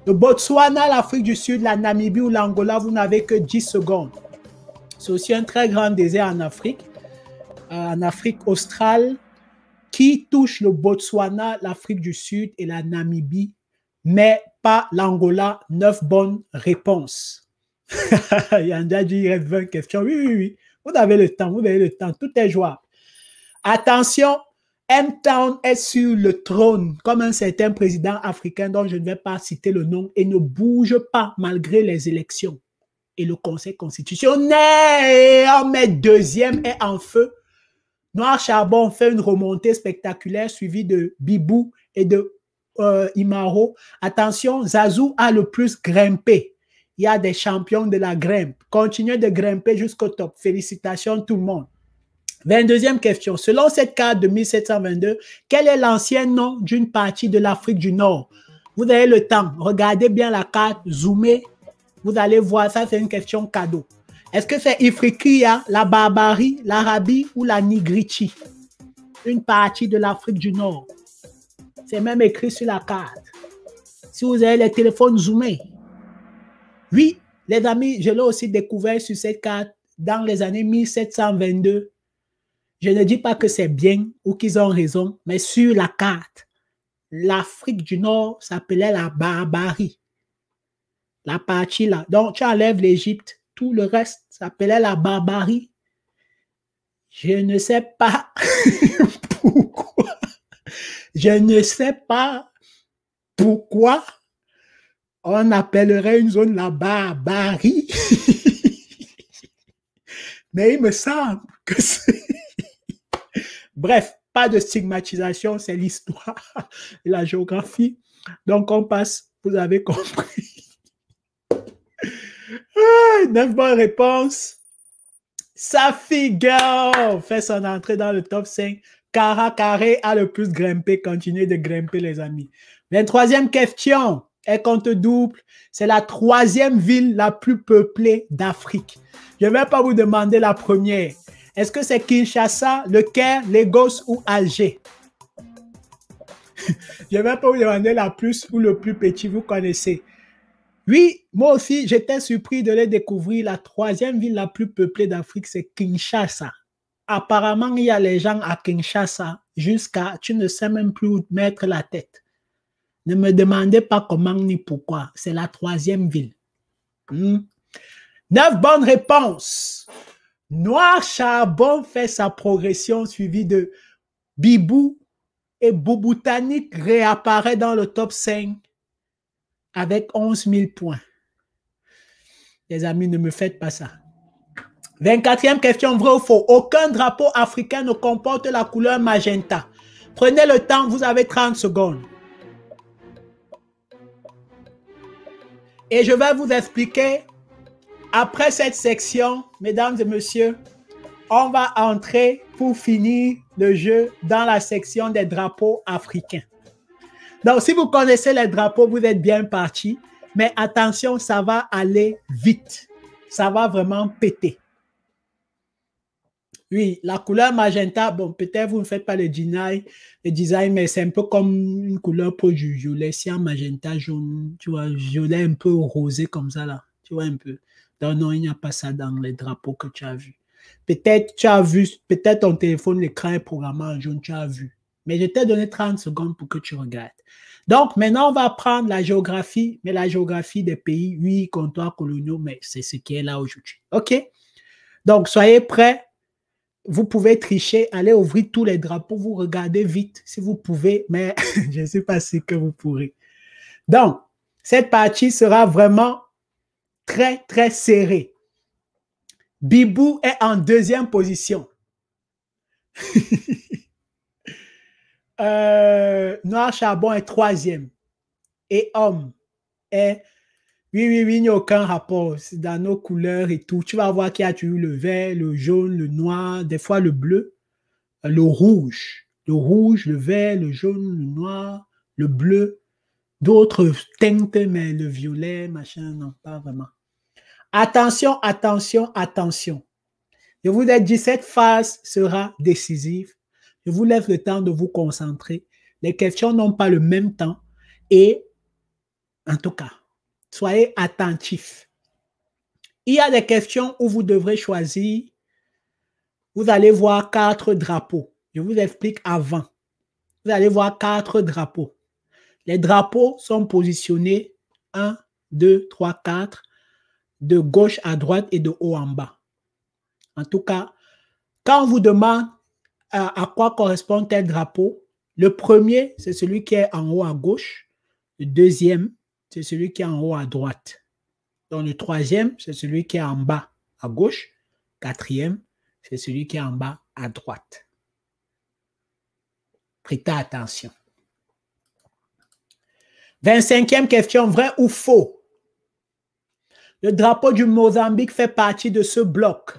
Le Botswana, l'Afrique du Sud, la Namibie ou l'Angola, vous n'avez que 10 secondes. C'est aussi un très grand désert en Afrique australe, qui touche le Botswana, l'Afrique du Sud et la Namibie, mais pas l'Angola. 9 bonnes réponses. Il y a déjà dit, il reste 20 questions. Oui. Vous avez le temps, tout est jouable. Attention, M-Town est sur le trône, comme un certain président africain dont je ne vais pas citer le nom, et ne bouge pas malgré les élections. Et le Conseil constitutionnel, en met deuxième, est en feu. Noir Charbon fait une remontée spectaculaire, suivie de Bibou et de Imaro. Attention, Zazou a le plus grimpé. Il y a des champions de la grimpe. Continuez de grimper jusqu'au top. Félicitations tout le monde. 22e question. Selon cette carte de 1722, quel est l'ancien nom d'une partie de l'Afrique du Nord? Vous avez le temps. Regardez bien la carte. Zoomez. Vous allez voir. Ça, c'est une question cadeau. Est-ce que c'est Ifriqiya, la Barbarie, l'Arabie ou la Nigritie? Une partie de l'Afrique du Nord. C'est même écrit sur la carte. Si vous avez les téléphones, zoomez. Oui, les amis, je l'ai aussi découvert sur cette carte dans les années 1722. Je ne dis pas que c'est bien ou qu'ils ont raison, mais sur la carte, l'Afrique du Nord s'appelait la Barbarie. La partie là. Donc, tu enlèves l'Égypte, tout le reste s'appelait la Barbarie. Je ne sais pas pourquoi. Je ne sais pas pourquoi on appellerait une zone la Barbarie. Mais il me semble que c'est... Bref, pas de stigmatisation, c'est l'histoire et la géographie. Donc, on passe, vous avez compris. 9 bonnes réponses. Safi Girl fait son entrée dans le top 5. Cara Carré a le plus grimpé. Continuez de grimper, les amis. 23e question. Elle compte double. C'est la 3e ville la plus peuplée d'Afrique. Je ne vais pas vous demander la première. Est-ce que c'est Kinshasa, Le Caire, Lagos ou Alger? Je ne vais pas vous demander la plus ou le plus petit. Vous connaissez. Oui, moi aussi, j'étais surpris de les découvrir. La 3e ville la plus peuplée d'Afrique, c'est Kinshasa. Apparemment, il y a les gens à Kinshasa. jusqu'à... Tu ne sais même plus où mettre la tête. Ne me demandez pas comment ni pourquoi. C'est la 3e ville. 9 bonnes réponses. Noir Charbon fait sa progression suivie de Bibou et Bouboutannique réapparaît dans le top 5 avec 11 000 points. Les amis, ne me faites pas ça. 24e question, vrai ou faux? Aucun drapeau africain ne comporte la couleur magenta. Prenez le temps, vous avez 30 secondes. Et je vais vous expliquer, après cette section, mesdames et messieurs, on va entrer pour finir le jeu dans la section des drapeaux africains. Donc, si vous connaissez les drapeaux, vous êtes bien partis. Mais attention, ça va aller vite. Ça va vraiment péter. Oui, la couleur magenta, bon, peut-être vous ne faites pas le design, mais c'est un peu comme une couleur pour du violet, si un magenta jaune, tu vois, violet un peu rosé comme ça là, tu vois un peu. Donc non, il n'y a pas ça dans les drapeaux que tu as vus. Peut-être tu as vu, peut-être ton téléphone, l'écran est programmé en jaune, tu as vu. Mais je t'ai donné 30 secondes pour que tu regardes. Donc maintenant, on va prendre la géographie, mais la géographie des pays, oui, comptoirs coloniaux, mais c'est ce qui est là aujourd'hui. OK? Donc, soyez prêts. Vous pouvez tricher, aller ouvrir tous les drapeaux, vous regardez vite si vous pouvez, mais je ne sais pas si que vous pourrez. Donc, cette partie sera vraiment très, très serrée. Bibou est en 2e position. Noir Charbon est 3e. Et Homme est... Oui, il n'y a aucun rapport. C'est dans nos couleurs et tout. Tu vas voir qu'il y a toujours le vert, le jaune, le noir, des fois le bleu, le rouge. Le rouge, le vert, le jaune, le noir, le bleu. D'autres teintes, mais le violet, machin, non, pas vraiment. Attention, attention, attention. Je vous ai dit, cette phase sera décisive. Je vous laisse le temps de vous concentrer. Les questions n'ont pas le même temps. Et, en tout cas, soyez attentifs. Il y a des questions où vous devrez choisir. Vous allez voir 4 drapeaux. Je vous explique avant. Vous allez voir 4 drapeaux. Les drapeaux sont positionnés 1, 2, 3, 4 de gauche à droite et de haut en bas. En tout cas, quand on vous demande à quoi correspond tel drapeau, le premier, c'est celui qui est en haut à gauche. Le deuxième, c'est celui qui est en haut à droite. Donc, le troisième, c'est celui qui est en bas à gauche. Quatrième, c'est celui qui est en bas à droite. Prêtez attention. 25e question, vrai ou faux? Le drapeau du Mozambique fait partie de ce bloc.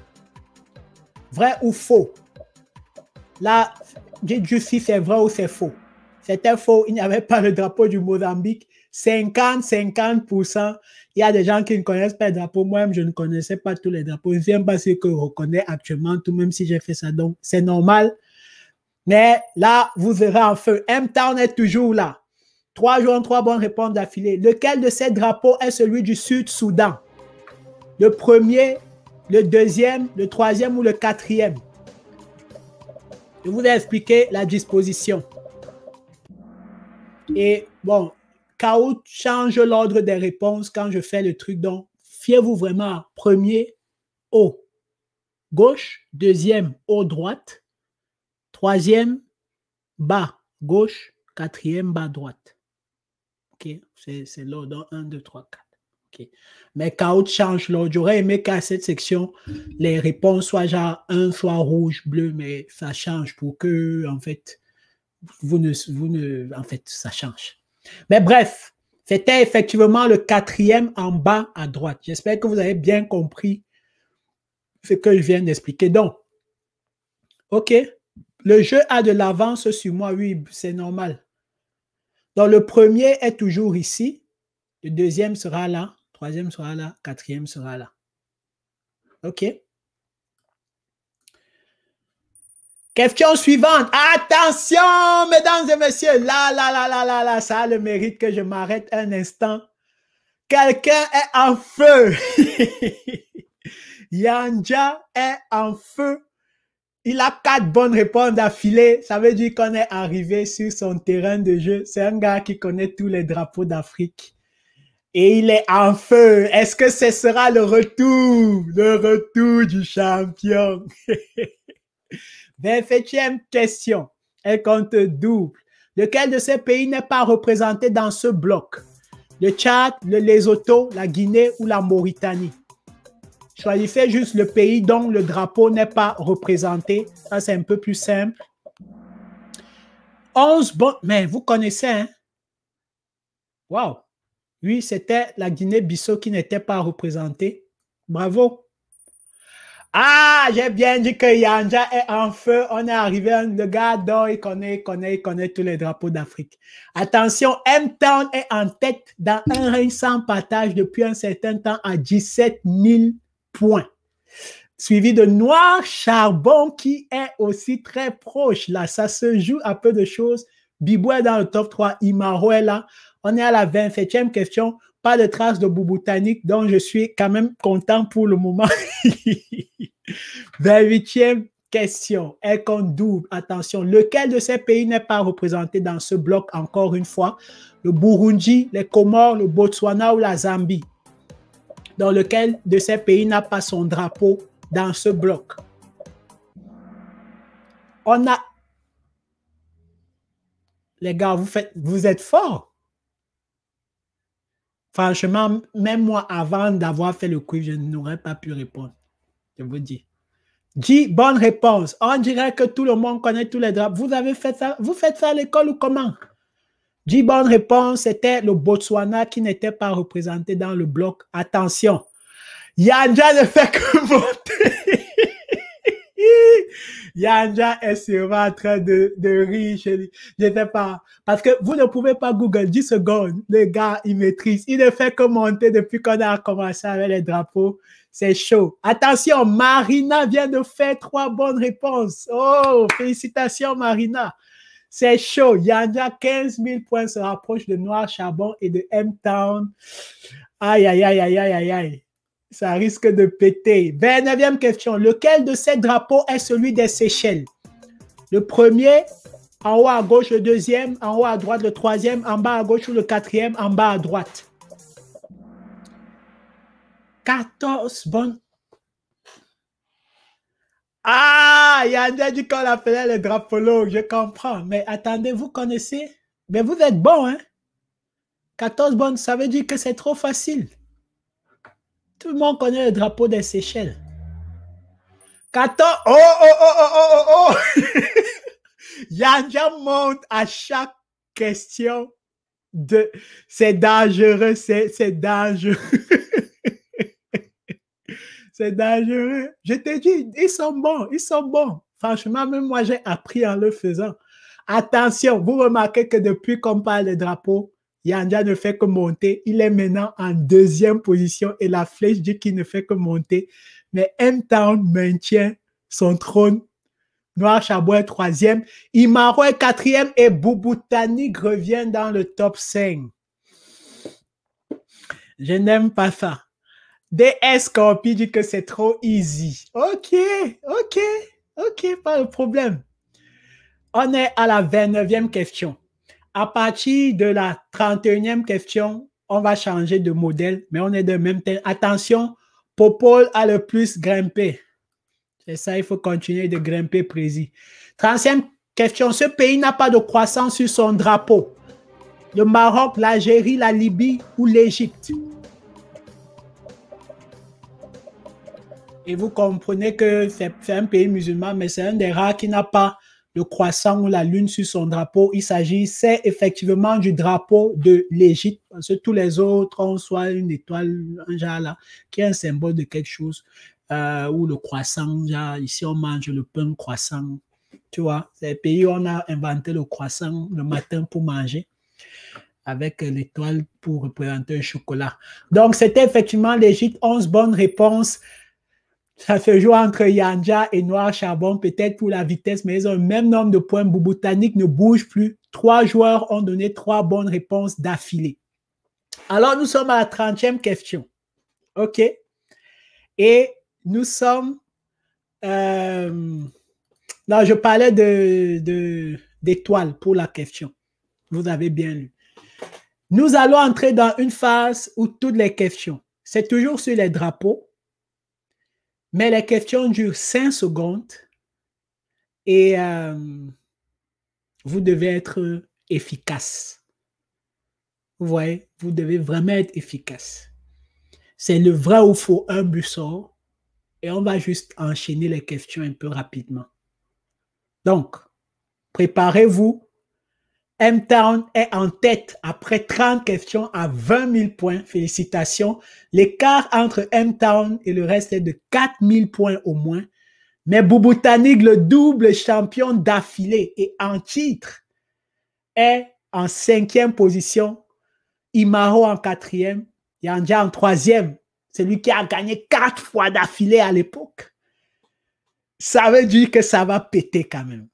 Vrai ou faux? Là, dites si c'est vrai ou c'est faux. C'était faux, il n'y avait pas le drapeau du Mozambique. 50-50%. Il y a des gens qui ne connaissent pas le drapeau. Moi-même, je ne connaissais pas tous les drapeaux. Je ne sais même pas ce que je reconnais actuellement, tout même si j'ai fait ça. Donc, c'est normal. Mais là, vous verrez en feu. M-Town est toujours là. 3 jours, 3 bonnes réponses d'affilée. Lequel de ces drapeaux est celui du Sud-Soudan? Le premier, le deuxième, le troisième ou le quatrième? Je vous ai expliqué la disposition. Et bon, K.O. change l'ordre des réponses quand je fais le truc. Donc, fiez-vous vraiment. Premier, haut, gauche. Deuxième, haut, droite. Troisième, bas, gauche. Quatrième, bas, droite. OK? C'est l'ordre 1, 2, 3, 4. OK. Mais K.O. change l'ordre. J'aurais aimé qu'à cette section, les réponses soient genre 1, soit rouge, bleu, mais ça change pour que, en fait, en fait, ça change. Mais bref, c'était effectivement le quatrième en bas à droite. J'espère que vous avez bien compris ce que je viens d'expliquer. Donc, OK, le jeu a de l'avance sur moi, oui, c'est normal. Donc, le premier est toujours ici. Le deuxième sera là. Troisième sera là. Quatrième sera là. OK. Question suivante. Attention, mesdames et messieurs. Là, ça a le mérite que je m'arrête un instant. Quelqu'un est en feu. Yanja est en feu. Il a 4 bonnes réponses d'affilée. Ça veut dire qu'on est arrivé sur son terrain de jeu. C'est un gars qui connaît tous les drapeaux d'Afrique. Et il est en feu. Est-ce que ce sera le retour du champion? 27e question. Elle compte double. Lequel de ces pays n'est pas représenté dans ce bloc? Le Tchad, le Lesotho, la Guinée ou la Mauritanie? Choisissez juste le pays dont le drapeau n'est pas représenté. Ça, c'est un peu plus simple. 11 bonnes... Mais vous connaissez, hein? Wow! Oui, c'était la Guinée-Bissau qui n'était pas représentée. Bravo! Ah, j'ai bien dit que Yanja est en feu. On est arrivé, le gars dort, il connaît tous les drapeaux d'Afrique. Attention, M-Town est en tête dans un règne sans partage depuis un certain temps à 17 000 points. Suivi de Noir Charbon qui est aussi très proche. Là, ça se joue à peu de choses. Bibou est dans le top 3. Imaro est là. On est à la 27e question. Pas de traces de Boubou-Tanik, donc je suis quand même content pour le moment. 28e question. Elle compte double. Attention, lequel de ces pays n'est pas représenté dans ce bloc encore une fois? Le Burundi, les Comores, le Botswana ou la Zambie? Dans lequel de ces pays n'a pas son drapeau dans ce bloc? On a... Les gars, vous êtes forts. Franchement, même moi, avant d'avoir fait le quiz, je n'aurais pas pu répondre. Je vous dis. 10 bonnes réponses. On dirait que tout le monde connaît tous les drapeaux. Vous avez fait ça? Vous faites ça à l'école ou comment? 10 bonnes réponses. C'était le Botswana qui n'était pas représenté dans le bloc. Attention. Yanja ne fait que monter. Yanja est sûrement en train de rire. Je ne sais pas. Parce que vous ne pouvez pas Google 10 secondes. Le gars, il maîtrise. Il ne fait que monter depuis qu'on a commencé avec les drapeaux. C'est chaud. Attention, Marina vient de faire 3 bonnes réponses. Oh, félicitations, Marina. C'est chaud. Yanja, 15 000 points se rapproche de Noir Charbon et de M-Town. Aïe, aïe, aïe, aïe, aïe, aïe, aïe. Ça risque de péter. 29e question. Lequel de ces drapeaux est celui des Seychelles? Le premier, en haut à gauche, le deuxième, en haut à droite, le troisième, en bas à gauche ou le quatrième, en bas à droite. 14 bonnes. Ah, il y a dit qu'on appelait le drapologue, je comprends. Mais attendez, vous connaissez? Mais vous êtes bon, hein? 14 bonnes, ça veut dire que c'est trop facile. Tout le monde connaît le drapeau des Seychelles. 14. Oh! Yanja monte à chaque question de. C'est dangereux, c'est dangereux. C'est dangereux. Je te dis, ils sont bons. Franchement, même moi, j'ai appris en le faisant. Attention, vous remarquez que depuis qu'on parle de drapeau, Yanja ne fait que monter. Il est maintenant en 2e position et la flèche dit qu'il ne fait que monter. Mais M-Town maintient son trône. Noir Charbon est 3e. Imaro est 4e et Boubou-Tanik revient dans le top 5. Je n'aime pas ça. DS Corpi dit que c'est trop easy. Ok, pas de problème. On est à la 29e question. À partir de la 31e question, on va changer de modèle, mais on est de même temps. Attention, Popol a le plus grimpé. C'est ça, il faut continuer de grimper précis. 30e question. Ce pays n'a pas de croissance sur son drapeau. Le Maroc, l'Algérie, la Libye ou l'Égypte. Et vous comprenez que c'est un pays musulman, mais c'est un des rares qui n'a pas le croissant ou la lune sur son drapeau. Il s'agissait effectivement du drapeau de l'Égypte, parce que tous les autres ont soit une étoile, un genre là, qui est un symbole de quelque chose, ou le croissant, genre ici on mange le pain croissant, tu vois. C'est le pays où on a inventé le croissant le matin pour manger, avec l'étoile pour représenter le chocolat. Donc c'était effectivement l'Égypte, 11 bonnes réponses. Ça se joue entre Yanja et Noir Charbon, peut-être pour la vitesse, mais ils ont le même nombre de points. Boubou-Tanik ne bouge plus. 3 joueurs ont donné 3 bonnes réponses d'affilée. Alors, nous sommes à la 30e question. OK? Et nous sommes... Non, je parlais d'étoiles pour la question. Vous avez bien lu. Nous allons entrer dans une phase où toutes les questions, c'est toujours sur les drapeaux, mais les questions durent 5 secondes et vous devez être efficace. Vous voyez, vous devez vraiment être efficace. C'est le vrai ou faux, un but sort et on va juste enchaîner les questions un peu rapidement. Donc, préparez-vous. M-Town est en tête après 30 questions à 20 000 points. Félicitations. L'écart entre M-Town et le reste est de 4 000 points au moins. Mais Bouboutanig, le double champion d'affilée et en titre, est en 5e position. Imaro en 4e. Yanja en 3e. C'est lui qui a gagné 4 fois d'affilée à l'époque. Ça veut dire que ça va péter quand même.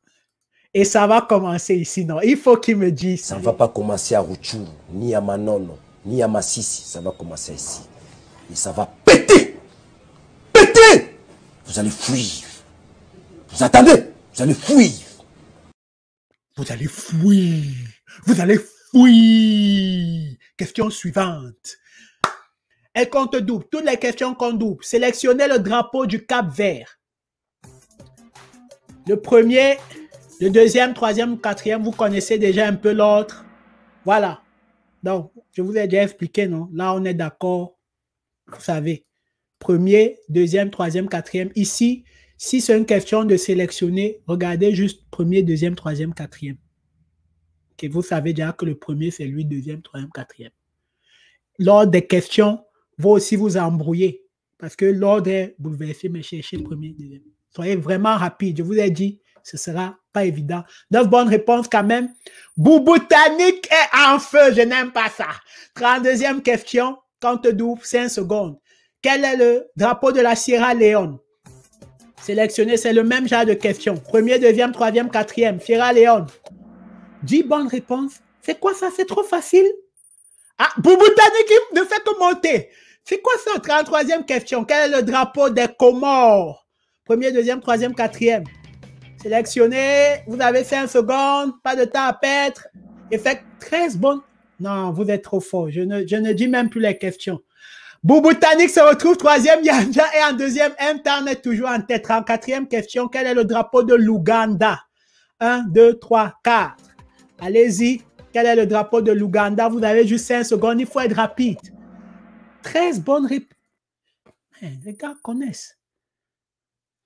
Et ça va commencer ici, non? Il faut qu'il me dise. Ça ne va pas commencer à Rutshuru, ni à Manono, ni à Massissi. Ça va commencer ici. Et ça va péter. Péter. Vous allez fuir. Vous attendez? Vous allez fuir. Vous allez fuir. Vous allez fuir. Question suivante. Elle compte double. Toutes les questions comptent double. Sélectionnez le drapeau du Cap-Vert. Le premier, le deuxième, troisième, quatrième, vous connaissez déjà un peu l'ordre. Voilà. Donc, je vous ai déjà expliqué, non? Là, on est d'accord. Vous savez. Premier, deuxième, troisième, quatrième. Ici, si c'est une question de sélectionner, regardez juste premier, deuxième, troisième, quatrième. Okay, vous savez déjà que le premier, c'est lui, deuxième, troisième, quatrième. L'ordre des questions va aussi vous embrouiller. Parce que l'ordre est bouleversé, mais cherchez le premier, deuxième. Soyez vraiment rapide. Je vous ai dit, ce ne sera pas évident. 9 bonnes réponses quand même. Bouboutanik est en feu. Je n'aime pas ça. 32e question. Compte double, 5 secondes. Quel est le drapeau de la Sierra Leone? Sélectionnez, c'est le même genre de question. Premier, deuxième, troisième, quatrième. Sierra Leone. 10 bonnes réponses. C'est quoi ça? C'est trop facile. Ah, Bouboutanik ne fait que monter. C'est quoi ça? 33e question. Quel est le drapeau des Comores? Premier, deuxième, troisième, quatrième. Sélectionnez. Vous avez 5 secondes. Pas de temps à perdre. Et faites 13 bonnes. Non, vous êtes trop fort. Je ne dis même plus les questions. Bouboutanik se retrouve 3e. Yanja est en 2e. M-Town est toujours en tête. En 4e question. Quel est le drapeau de l'Ouganda? 1, 2, 3, 4. Allez-y. Quel est le drapeau de l'Ouganda? Vous avez juste 5 secondes. Il faut être rapide. 13 bonnes réponses. Les gars connaissent.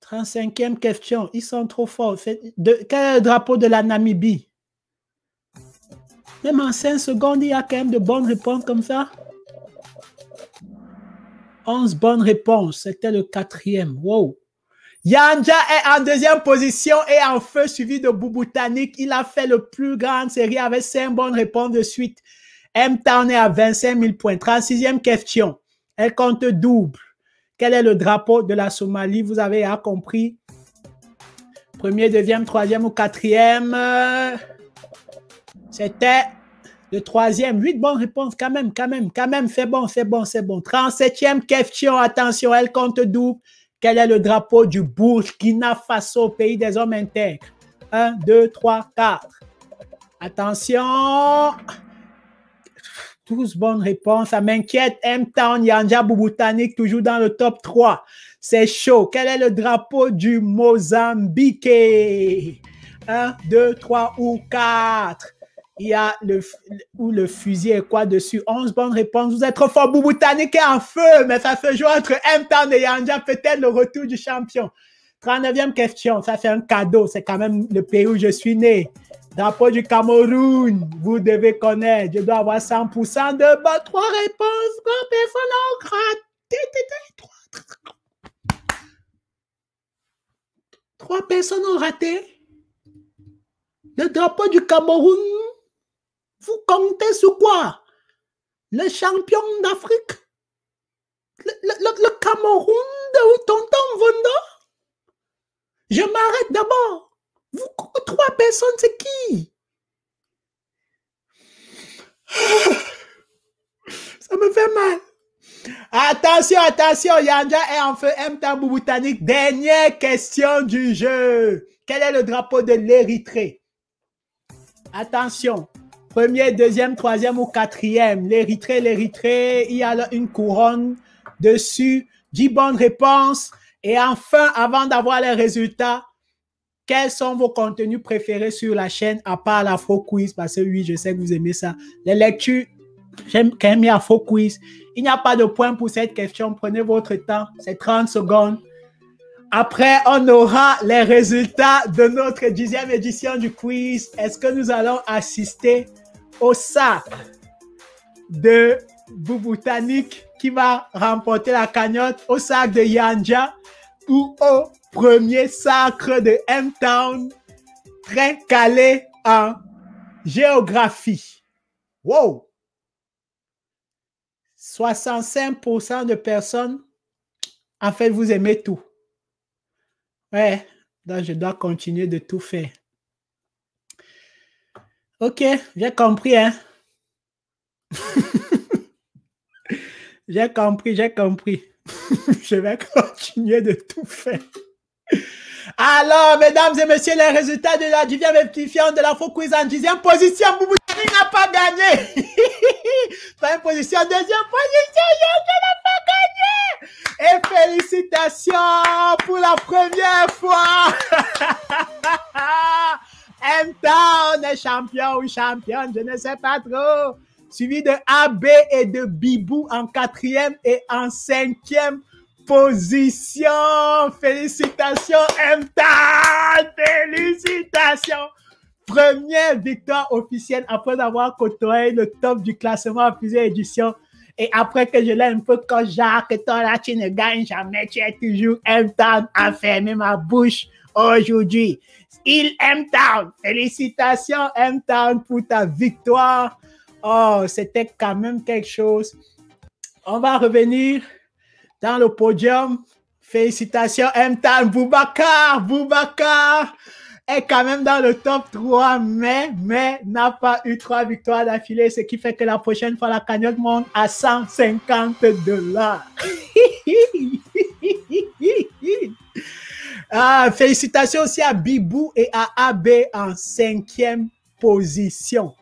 35e question. Ils sont trop forts. Quel est le drapeau de la Namibie? Même en 5 secondes, il y a quand même de bonnes réponses comme ça. 11 bonnes réponses. C'était le 4e. Wow. Yanja est en 2e position et en feu, suivi de Bouboutanik. Il a fait le plus grande série avec 5 bonnes réponses de suite. M-Town est à 25 000 points. 36e question. Elle compte double. Quel est le drapeau de la Somalie? Vous avez compris. Premier, deuxième, troisième ou quatrième. C'était le 3e. 8 bonnes réponses. Quand même. C'est bon. 37e question. Attention, elle compte double. Quel est le drapeau du Burkina Faso, pays des hommes intègres? 1, 2, 3, 4. Attention. 12 bonnes réponses. Ça m'inquiète. M-Town, Yanja, Bouboutanik, toujours dans le top 3. C'est chaud. Quel est le drapeau du Mozambique? 1, 2, 3 ou 4. Il y a le fusil et quoi dessus? 11 bonnes réponses. Vous êtes trop fort. Bouboutanik est en feu, mais ça se joue entre M-Town et Yanja. Peut-être le retour du champion. 39e question. Ça, c'est un cadeau. C'est quand même le pays où je suis né. Drapeau du Cameroun. Vous devez connaître. Je dois avoir 100% de bonnes. 3 réponses. 3 personnes ont raté. 3 personnes ont raté. Le drapeau du Cameroun. Vous comptez sur quoi? Le champion d'Afrique? Le Cameroun de Tonton Vondo? Je m'arrête d'abord. Vous, 3 personnes, c'est qui? Ça me fait mal. Attention, attention, Yanja est en feu, M-Town Boubou-Tanik. Dernière question du jeu. Quel est le drapeau de l'Érythrée? Attention. Premier, deuxième, troisième ou quatrième. L'Érythrée, il y a une couronne dessus. 10 bonnes réponses. Et enfin, avant d'avoir les résultats, quels sont vos contenus préférés sur la chaîne, à part l'Afro Quiz? Parce que oui, je sais que vous aimez ça. Les lectures, j'aime quand même l'Afro Quiz. Il n'y a pas de point pour cette question. Prenez votre temps. C'est 30 secondes. Après, on aura les résultats de notre 10e édition du quiz. Est-ce que nous allons assister au sac de Boubou-Tanik qui va remporter la cagnotte, au sac de Yanja ou au premier sacre de M-Town très calé en géographie? Wow! 65% de personnes, en fait, vous aimez tout. Ouais, donc je dois continuer de tout faire. Ok, j'ai compris, hein? J'ai compris. Je vais continuer de tout faire. Alors, mesdames et messieurs, les résultats de la 10e édition de l'Afro Quiz en 10e position. Boubou-Tanik n'a pas gagné. Troisième position, deuxième position, Yanja n'a pas gagné. Et félicitations pour la première fois. M-Town est champion ou championne, je ne sais pas trop. Suivi de AB et de Bibou en 4e et en 5e position. Félicitations, M-Town. Félicitations. Première victoire officielle après avoir côtoyé le top du classement à plusieurs éditions. Et après que je l'ai un peu quand Jacques, toi là, tu ne gagnes jamais, tu es toujours M-Town à fermer ma bouche aujourd'hui. Il M-Town. Félicitations, M-Town, pour ta victoire. Oh, c'était quand même quelque chose. On va revenir dans le podium. Félicitations, M-Town. Boubacar est quand même dans le top 3, mais n'a pas eu 3 victoires d'affilée, ce qui fait que la prochaine fois, la cagnotte monte à $150. Félicitations aussi à Bibou et à AB en 5e position.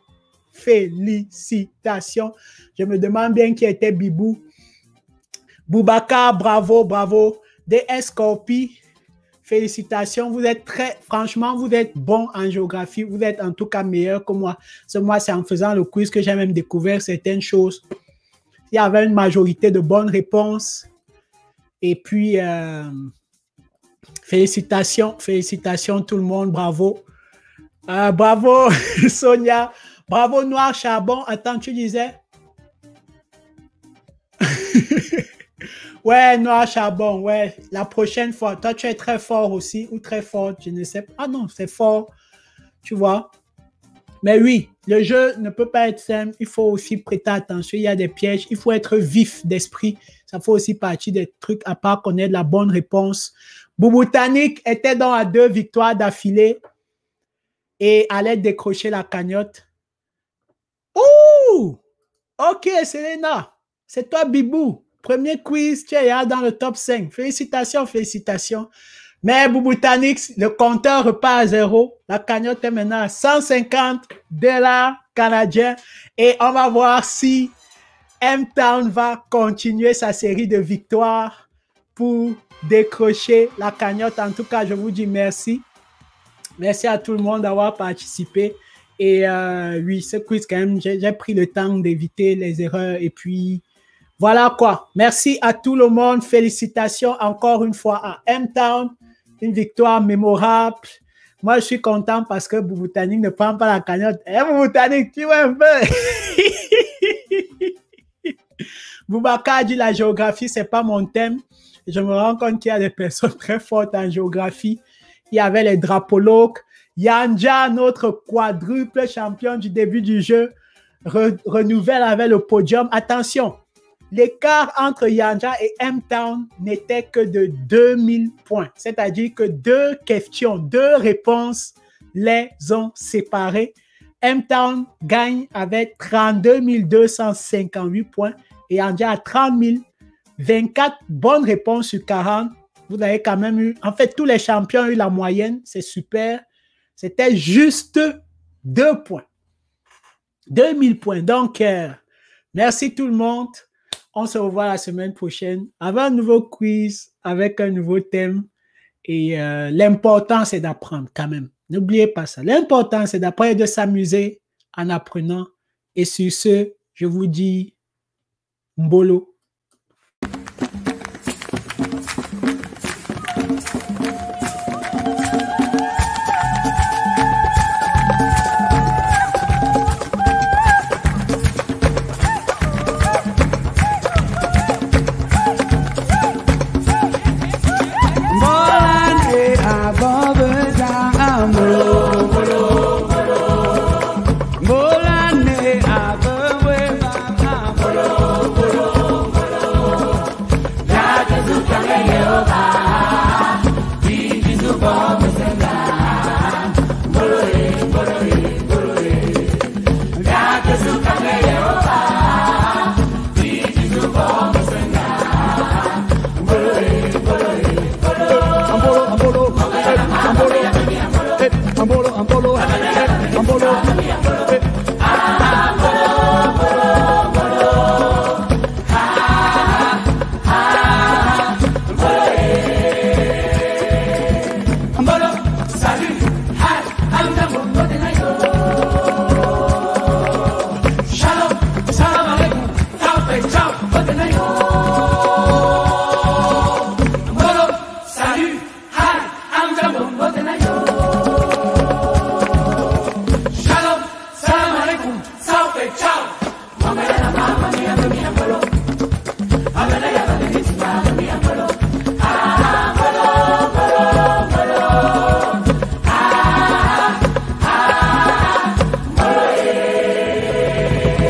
Félicitations. Je me demande bien qui était Bibou. Boubacar, bravo. DS Scorpi, félicitations. Vous êtes franchement, vous êtes bon en géographie. Vous êtes en tout cas meilleur que moi. Moi, c'est en faisant le quiz que j'ai même découvert certaines choses. Il y avait une majorité de bonnes réponses. Et puis, félicitations tout le monde. Bravo. Bravo, Sonia. Bravo, Noir Charbon. Attends, tu disais? Ouais, Noir Charbon, ouais. La prochaine fois, toi, tu es très fort aussi, ou très forte, je ne sais pas. Ah non, c'est fort, tu vois. Mais oui, le jeu ne peut pas être simple. Il faut aussi prêter attention. Il y a des pièges. Il faut être vif d'esprit. Ça fait aussi partie des trucs, à part connaître la bonne réponse. Boubou-Tanik était donc à 2 victoires d'affilée et allait décrocher la cagnotte. Ouh! Ok, Selena, c'est toi, Bibou. Premier quiz, tu es dans le top 5. Félicitations. Mais Boubou-Tanik, le compteur repart à 0. La cagnotte est maintenant à $150 canadiens. Et on va voir si M-Town va continuer sa série de victoires pour décrocher la cagnotte. En tout cas, je vous dis merci. Merci à tout le monde d'avoir participé. Et oui, ce quiz, quand même, j'ai pris le temps d'éviter les erreurs. Et puis, voilà quoi. Merci à tout le monde. Félicitations encore une fois à M-Town. Une victoire mémorable. Moi, je suis content parce que Boubou-Tanik ne prend pas la cagnotte. Boubou-Tanik, tu vois un peu. Boubacar dit la géographie, c'est pas mon thème. Je me rends compte qu'il y a des personnes très fortes en géographie. Il y avait les drapologues. Yanja, notre quadruple champion du début du jeu, renouvelle avec le podium. Attention, l'écart entre Yanja et M-Town n'était que de 2000 points. C'est-à-dire que 2 questions, 2 réponses les ont séparés. M-Town gagne avec 32 258 points et en déjà à 30 000. 24 bonnes réponses sur 40. Vous avez quand même eu... En fait, tous les champions ont eu la moyenne. C'est super. C'était juste 2 points. 2000 points. Donc, merci tout le monde. On se revoit la semaine prochaine avec un nouveau quiz, avec un nouveau thème. Et l'important, c'est d'apprendre quand même. N'oubliez pas ça. L'important, c'est d'apprendre et de s'amuser en apprenant. Et sur ce, je vous dis Mbolo.